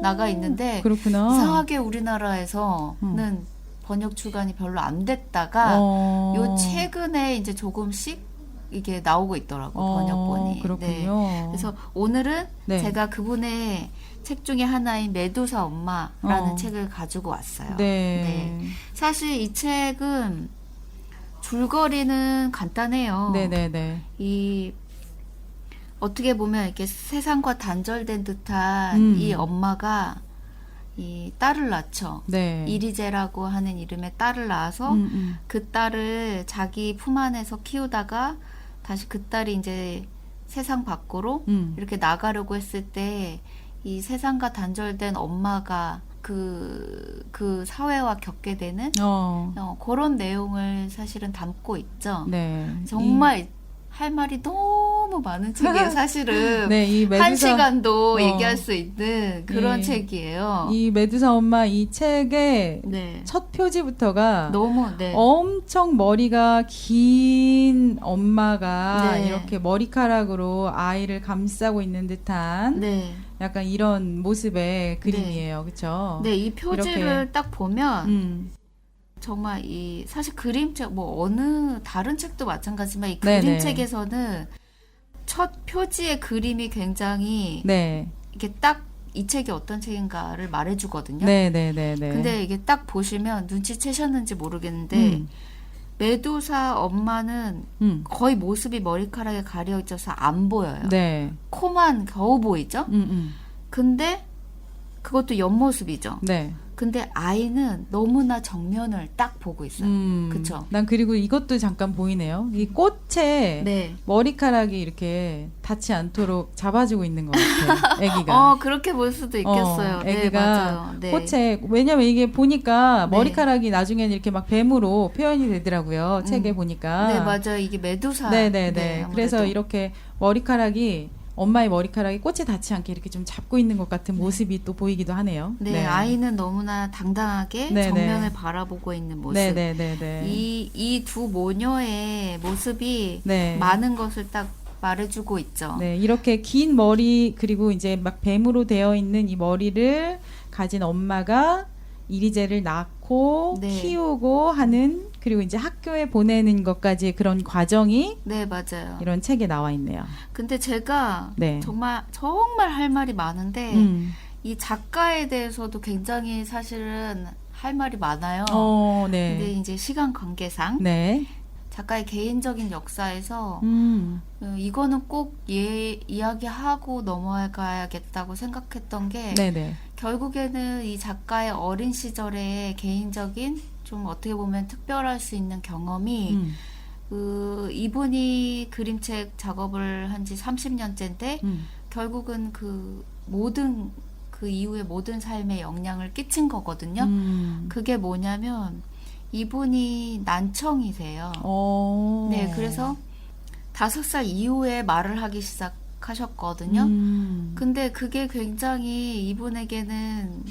나가 있는데 그렇구나. 이상하게 우리나라에서는 번역 출간이 별로 안 됐다가 요 최근에 이제 조금씩 이게 나오고 있더라고 번역본이. 그렇군요. 네. 그래서 오늘은 네. 제가 그분의 책 중에 하나인 메두사 엄마라는 책을 가지고 왔어요. 네. 사실 이 책은 줄거리는 간단해요. 네네네. 이 어떻게 보면 이렇게 세상과 단절된 듯한 이 엄마가 이 딸을 낳죠. 네. 이리제라고 하는 이름의 딸을 낳아서 그 딸을 자기 품 안에서 키우다가 다시 그 딸이 이제 세상 밖으로 이렇게 나가려고 했을 때 이 세상과 단절된 엄마가 그 사회와 겪게 되는 그런 내용을 사실은 담고 있죠. 네. 정말 할 말이 너무 많은 책이에요. 사실은 네, 이 메두사, 한 시간도 얘기할 수 있는 그런 네. 책이에요. 이 메두사 엄마 이 책의 네. 첫 표지부터가 너무 네. 엄청 머리가 긴 엄마가 네. 이렇게 머리카락으로 아이를 감싸고 있는 듯한 네. 약간 이런 모습의 그림이에요. 그렇죠? 네, 이 표지를 이렇게. 딱 보면 정말 이 사실 그림책 뭐 어느 다른 책도 마찬가지지만 이 네네. 그림책에서는 첫 표지의 그림이 굉장히 네. 이게 딱 이 책이 어떤 책인가를 말해주거든요. 네네네. 근데 이게 딱 보시면 눈치채셨는지 모르겠는데 메두사 엄마는 거의 모습이 머리카락에 가려 있어서 안 보여요. 네. 코만 겨우 보이죠? 근데 그것도 옆모습이죠. 네. 근데 아이는 너무나 정면을 딱 보고 있어요. 그쵸? 난 그리고 이것도 잠깐 보이네요. 이 꽃에 네. 머리카락이 이렇게 닿지 않도록 잡아주고 있는 것 같아요. 애기가. 그렇게 볼 수도 있겠어요. 네, 애기가 맞아요. 네. 꽃에 왜냐면 이게 보니까 네. 머리카락이 나중에는 이렇게 막 뱀으로 표현이 되더라고요. 책에 보니까. 네, 맞아요. 이게 메두사. 네네네. 네, 그래서 아무래도. 이렇게 머리카락이 엄마의 머리카락이 꽃에 닿지 않게 이렇게 좀 잡고 있는 것 같은 모습이 또 보이기도 하네요. 네, 아이는 너무나 당당하게 네네. 정면을 바라보고 있는 모습. 네네네네. 이 두 모녀의 모습이 네. 많은 것을 딱 말해주고 있죠. 네, 이렇게 긴 머리 그리고 이제 막 뱀으로 되어 있는 이 머리를 가진 엄마가 이리제를 낳고 네. 키우고 하는 그리고 이제 학교에 보내는 것까지 그런 과정이 네, 맞아요. 이런 책에 나와 있네요. 근데 제가 네. 정말 할 말이 많은데 이 작가에 대해서도 굉장히 사실은 할 말이 많아요. 네. 근데 이제 시간 관계상 네. 작가의 개인적인 역사에서 이거는 꼭 이야기하고 넘어가야겠다고 생각했던 게 네네. 결국에는 이 작가의 어린 시절의 개인적인 좀 어떻게 보면 특별할 수 있는 경험이 이분이 그림책 작업을 한 지 30년째인데 결국은 그 모든 그 이후의 모든 삶에 영향을 끼친 거거든요. 그게 뭐냐면 이분이 난청이세요. 네, 그래서 5살 이후에 말을 하기 시작하셨거든요. 근데 그게 굉장히 이분에게는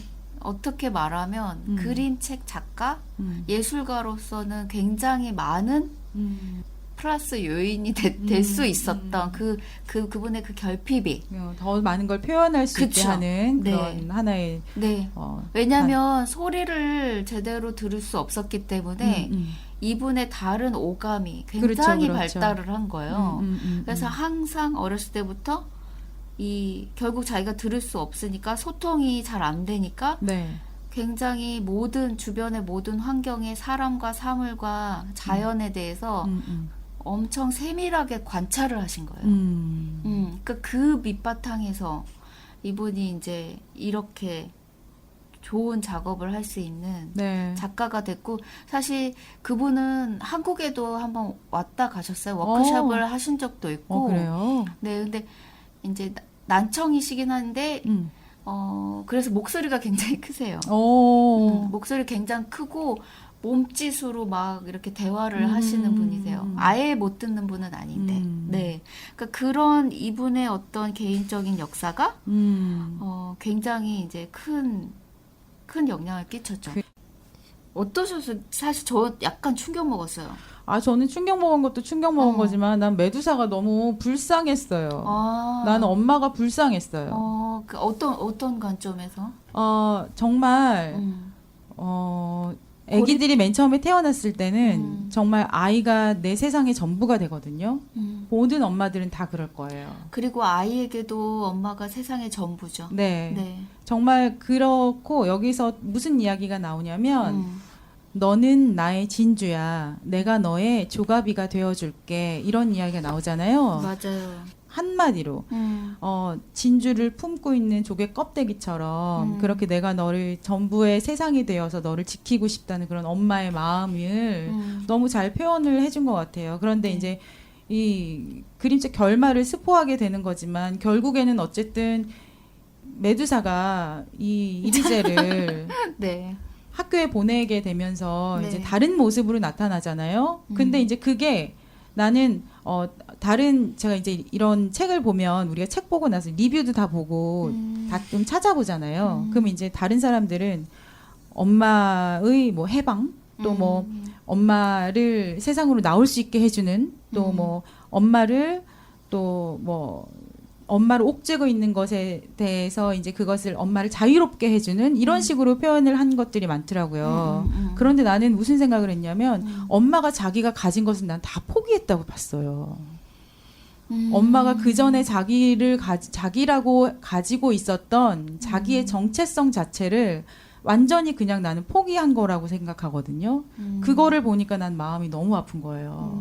어떻게 말하면 그림책 작가, 음. 예술가로서는 굉장히 많은 플러스 요인이 될 수 있었던 그분의 그 결핍이. 더 많은 걸 표현할 수 있게 그쵸. 하는 네. 그런 하나의 네. 왜냐하면 소리를 제대로 들을 수 없었기 때문에 이분의 다른 오감이 굉장히 그렇죠. 발달을 한 거예요. 그래서 항상 어렸을 때부터 결국 자기가 들을 수 없으니까 소통이 잘 안 되니까 네. 굉장히 주변의 모든 환경의 사람과 사물과 자연에 대해서 엄청 세밀하게 관찰을 하신 거예요. 그러니까 그 밑바탕에서 이분이 이제 이렇게 좋은 작업을 할 수 있는 네. 작가가 됐고, 사실 그분은 한국에도 한번 왔다 가셨어요. 워크숍을 하신 적도 있고. 그래요? 네, 근데 이제 난청이시긴 한데, 그래서 목소리가 굉장히 크세요. 목소리 굉장히 크고, 몸짓으로 막 이렇게 대화를 하시는 분이세요. 아예 못 듣는 분은 아닌데. 네. 그러니까 그런 이분의 어떤 개인적인 역사가, 굉장히 이제 큰 영향을 끼쳤죠. 어떠셨어요? 사실 저 약간 충격 먹었어요. 저는 충격 먹은 것도 충격 먹은 거지만 난 메두사가 너무 불쌍했어요. 나는 엄마가 불쌍했어요. 그 어떤 관점에서? 정말 아기들이 맨 처음에 태어났을 때는 정말 아이가 내 세상의 전부가 되거든요. 모든 엄마들은 다 그럴 거예요. 그리고 아이에게도 엄마가 세상의 전부죠. 네. 네. 정말 그렇고 여기서 무슨 이야기가 나오냐면 너는 나의 진주야. 내가 너의 조가비가 되어줄게. 이런 이야기가 나오잖아요. 맞아요. 한마디로 진주를 품고 있는 조개 껍데기처럼 그렇게 내가 너를 전부의 세상이 되어서 너를 지키고 싶다는 그런 엄마의 마음을 너무 잘 표현을 해준 것 같아요. 그런데 이제 이 그림책 결말을 스포하게 되는 거지만 결국에는 어쨌든 메두사가 이 이리제를 네. 학교에 보내게 되면서 네. 이제 다른 모습으로 나타나잖아요. 근데 이제 그게 나는 제가 이제 이런 책을 보면 우리가 책 보고 나서 리뷰도 다 보고 다 좀 찾아보잖아요. 그럼 이제 다른 사람들은 엄마의 뭐 해방 또 뭐 엄마를 세상으로 나올 수 있게 해주는 또 뭐 엄마를 또 뭐 엄마를 옥죄고 있는 것에 대해서 이제 그것을 엄마를 자유롭게 해주는 이런 식으로 표현을 한 것들이 많더라고요. 그런데 나는 무슨 생각을 했냐면 엄마가 자기가 가진 것은 난 다 포기했다고 봤어요. 엄마가 그 전에 자기라고 가지고 있었던 자기의 정체성 자체를 완전히 그냥 나는 포기한 거라고 생각하거든요. 그거를 보니까 난 마음이 너무 아픈 거예요.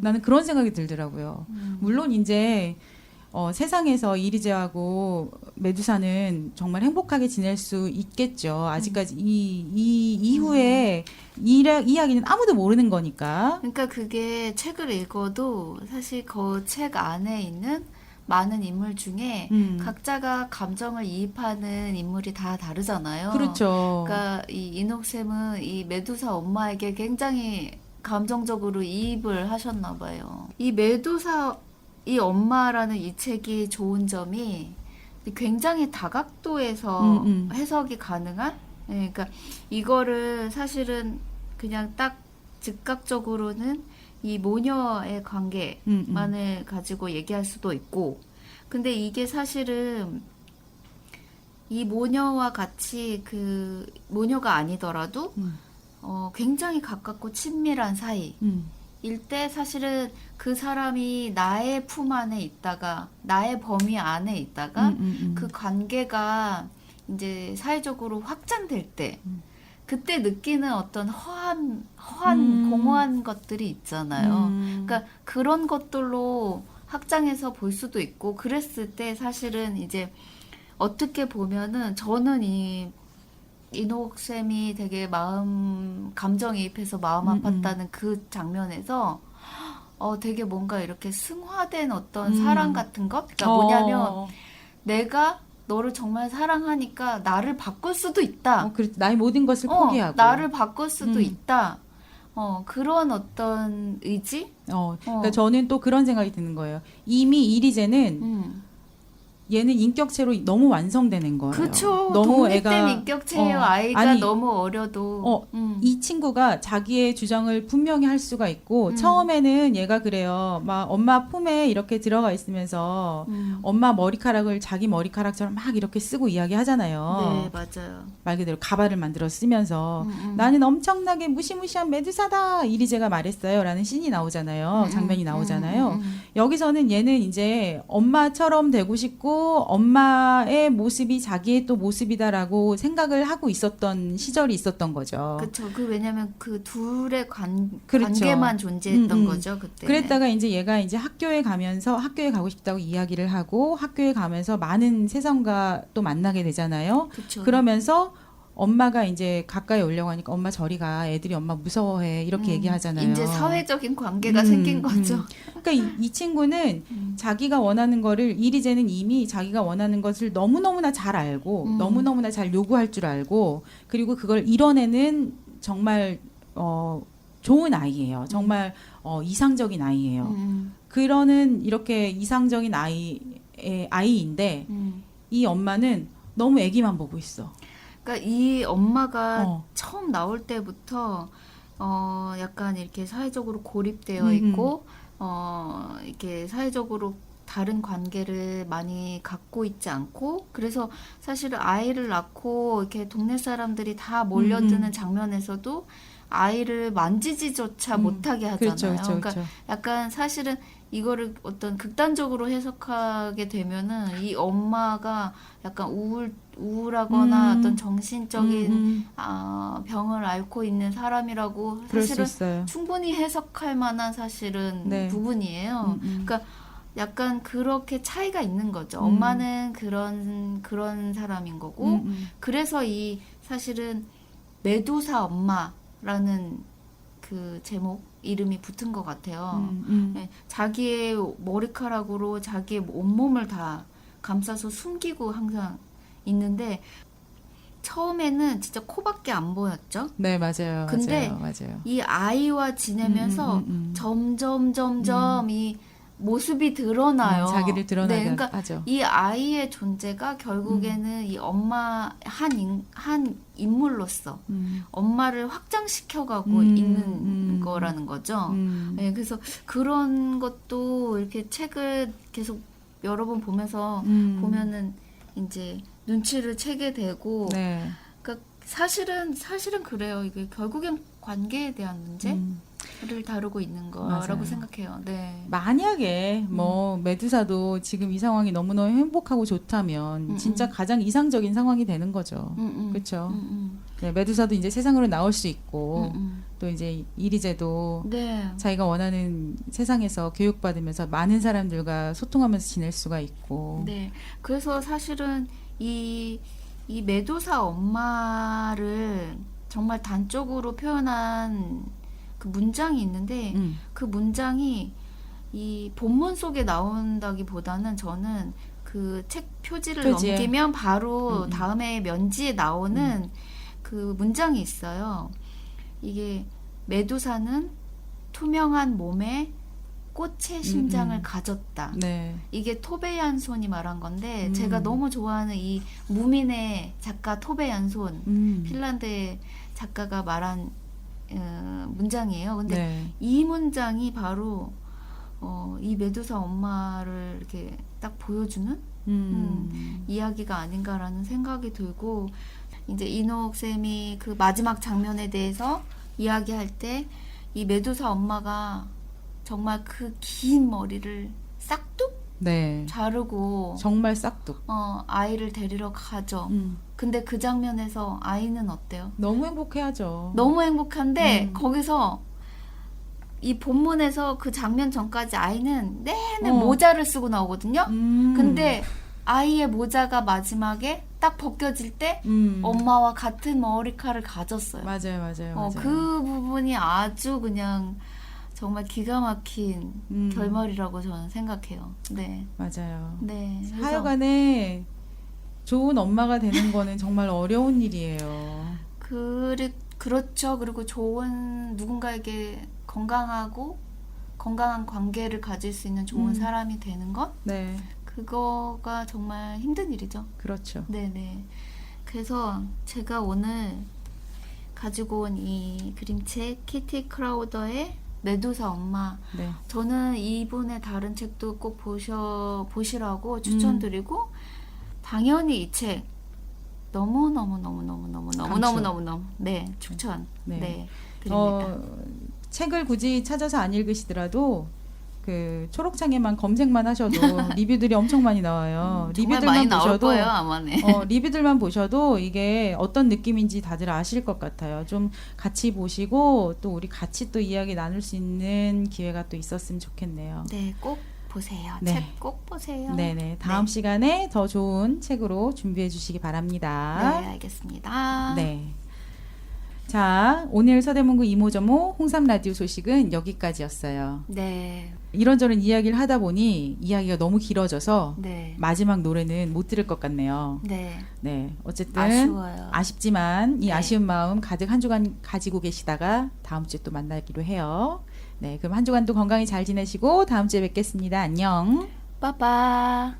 나는 그런 생각이 들더라고요. 물론 이제 세상에서 이리제하고 메두사는 정말 행복하게 지낼 수 있겠죠. 아직까지 이 이후에 이야기는 아무도 모르는 거니까. 그러니까 그게 책을 읽어도 사실 그 책 안에 있는 많은 인물 중에 각자가 감정을 이입하는 인물이 다 다르잖아요. 그렇죠. 그러니까 이 이녹샘은 이 메두사 엄마에게 굉장히 감정적으로 이입을 하셨나 봐요. 이 메두사 이 엄마라는 이 책이 좋은 점이 굉장히 다각도에서 해석이 가능한, 그러니까 이거를 사실은 그냥 딱 즉각적으로는 이 모녀의 관계만을 가지고 얘기할 수도 있고, 근데 이게 사실은 이 모녀와 같이 그 모녀가 아니더라도 굉장히 가깝고 친밀한 사이. 일때 사실은 그 사람이 나의 품 안에 있다가 나의 범위 안에 있다가 그 관계가 이제 사회적으로 확장될 때 그때 느끼는 어떤 허한 공허한 것들이 있잖아요. 그러니까 그런 것들로 확장해서 볼 수도 있고, 그랬을 때 사실은 이제 어떻게 보면은 저는 이녹샘이 되게 감정이입해서 마음 아팠다는 그 장면에서 되게 뭔가 이렇게 승화된 어떤 사랑 같은 것? 그러니까 뭐냐면 내가 너를 정말 사랑하니까 나를 바꿀 수도 있다. 나의 모든 것을 포기하고 나를 바꿀 수도 있다. 그런 어떤 의지? 그러니까 저는 또 그런 생각이 드는 거예요. 이미 이리제는 얘는 인격체로 너무 완성되는 거예요. 그렇죠. 너무 독립된 애가 인격체예요. 어, 아이가 아니, 너무 어려도. 이 친구가 자기의 주장을 분명히 할 수가 있고 처음에는 얘가 그래요. 막 엄마 품에 이렇게 들어가 있으면서 엄마 머리카락을 자기 머리카락처럼 막 이렇게 쓰고 이야기하잖아요. 네, 맞아요. 말 그대로 가발을 만들어 쓰면서 나는 엄청나게 무시무시한 메두사다 이리제가 말했어요 라는 씬이 나오잖아요. 장면이 나오잖아요. 여기서는 얘는 이제 엄마처럼 되고 싶고 엄마의 모습이 자기의 또 모습이다라고 생각을 하고 있었던 시절이 있었던 거죠. 그렇죠. 왜냐면 그 둘의 그렇죠. 관계만 존재했던 거죠, 그때. 그랬다가 이제 얘가 이제 학교에 가면서 학교에 가고 싶다고 이야기를 하고 학교에 가면서 많은 세상과 또 만나게 되잖아요. 그쵸. 그러면서 엄마가 이제 가까이 오려고 하니까 엄마 저리 가. 애들이 엄마 무서워해. 이렇게 얘기하잖아요. 이제 사회적인 관계가 생긴 거죠. 그러니까 이 친구는 자기가 원하는 거를 이리제는 이미 자기가 원하는 것을 너무너무나 잘 알고 너무너무나 잘 요구할 줄 알고 그리고 그걸 이뤄내는 정말 좋은 아이예요. 정말 이상적인 아이예요. 그러는 이렇게 이상적인 아이인데 이 엄마는 너무 애기만 보고 있어. 그러니까 이 엄마가 처음 나올 때부터 약간 이렇게 사회적으로 고립되어 있고 이렇게 사회적으로 다른 관계를 많이 갖고 있지 않고 그래서 사실은 아이를 낳고 이렇게 동네 사람들이 다 몰려드는 장면에서도 아이를 만지지조차 못하게 하잖아요. 그렇죠, 그러니까 그렇죠. 약간 사실은 이거를 어떤 극단적으로 해석하게 되면은 이 엄마가 약간 우울하거나 어떤 정신적인 병을 앓고 있는 사람이라고 그럴 수 사실은 있어요. 충분히 해석할 만한 사실은 네. 부분이에요. 그러니까 약간 그렇게 차이가 있는 거죠. 엄마는 그런 사람인 거고 그래서 이 사실은 메두사 엄마라는 그 제목 이름이 붙은 것 같아요. 네, 자기의 머리카락으로 자기의 온몸을 다 감싸서 숨기고 항상 있는데 처음에는 진짜 코밖에 안 보였죠. 네, 맞아요. 근데 맞아요. 이 아이와 지내면서 점점 이 모습이 드러나요. 자기를 드러나게 그러니까 하죠. 이 아이의 존재가 결국에는 이 엄마 한 인물로서 엄마를 확장시켜가고 있는 거라는 거죠. 네, 그래서 그런 것도 이렇게 책을 계속 여러 번 보면서 보면은 이제 눈치를 채게 되고, 네. 그러니까 사실은 그래요. 이게 결국엔 관계에 대한 문제를 다루고 있는 거라고 맞아요. 생각해요. 네. 만약에 뭐 메두사도 지금 이 상황이 너무너무 행복하고 좋다면 진짜 가장 이상적인 상황이 되는 거죠. 그렇죠. 네, 메두사도 이제 세상으로 나올 수 있고 또 이제 이리제도 네. 자기가 원하는 세상에서 교육받으면서 많은 사람들과 소통하면서 지낼 수가 있고. 네. 그래서 사실은 이 메두사 엄마를 정말 단적으로 표현한 그 문장이 있는데 그 문장이 이 본문 속에 나온다기보다는 저는 그 책 표지를 표지에. 넘기면 바로 다음에 면지에 나오는 그 문장이 있어요. 이게 메두사는 투명한 몸에 꽃의 심장을 가졌다. 네. 이게 토베 얀손이 말한 건데 제가 너무 좋아하는 이 무민의 작가 토베 얀손 핀란드의 작가가 말한 문장이에요. 근데 네. 이 문장이 바로 이 메두사 엄마를 이렇게 딱 보여주는 이야기가 아닌가라는 생각이 들고 이제 이노옥 쌤이 그 마지막 장면에 대해서 이야기할 때 이 메두사 엄마가 정말 그 긴 머리를 싹둑 네. 자르고 정말 싹둑. 아이를 데리러 가죠. 근데 그 장면에서 아이는 어때요? 너무 행복해하죠. 너무 행복한데 거기서 이 본문에서 그 장면 전까지 아이는 내내 모자를 쓰고 나오거든요. 근데 아이의 모자가 마지막에 딱 벗겨질 때 엄마와 같은 머리카락을 가졌어요. 맞아요. 그 부분이 아주 그냥 정말 기가 막힌 결말이라고 저는 생각해요. 네. 맞아요. 네. 그래서 하여간에 좋은 엄마가 되는 거는 정말 어려운 일이에요. 그렇죠. 그리고 좋은 누군가에게 건강한 관계를 가질 수 있는 좋은 사람이 되는 것? 네. 그거가 정말 힘든 일이죠. 그렇죠. 네네. 그래서 제가 오늘 가지고 온 이 그림책 키티 크라우더의 메두사 엄마. 네. 저는 이분의 다른 책도 꼭 보시라고 추천드리고 당연히 이 책 너무 네 추천 네. 네 드립니다. 책을 굳이 찾아서 안 읽으시더라도 그 초록창에만 검색만 하셔도 리뷰들이 엄청 많이 나와요. 정말 많이 리뷰들만 나올 보셔도 거예요 아마. 네. 리뷰들만 보셔도 이게 어떤 느낌인지 다들 아실 것 같아요. 좀 같이 보시고 또 우리 같이 또 이야기 나눌 수 있는 기회가 또 있었으면 좋겠네요. 네, 꼭 보세요. 네. 책 꼭 보세요. 네네. 다음 네. 시간에 더 좋은 책으로 준비해 주시기 바랍니다. 네, 알겠습니다. 네. 자, 오늘 서대문구 이모저모 홍삼 라디오 소식은 여기까지였어요. 네, 이런저런 이야기를 하다 보니 이야기가 너무 길어져서 네, 마지막 노래는 못 들을 것 같네요. 네. 네, 어쨌든 아쉬워요. 아쉽지만 이 네. 아쉬운 마음 가득 한 주간 가지고 계시다가 다음 주에 또 만나기로 해요. 네, 그럼 한 주간도 건강히 잘 지내시고 다음 주에 뵙겠습니다. 안녕. 빠빠.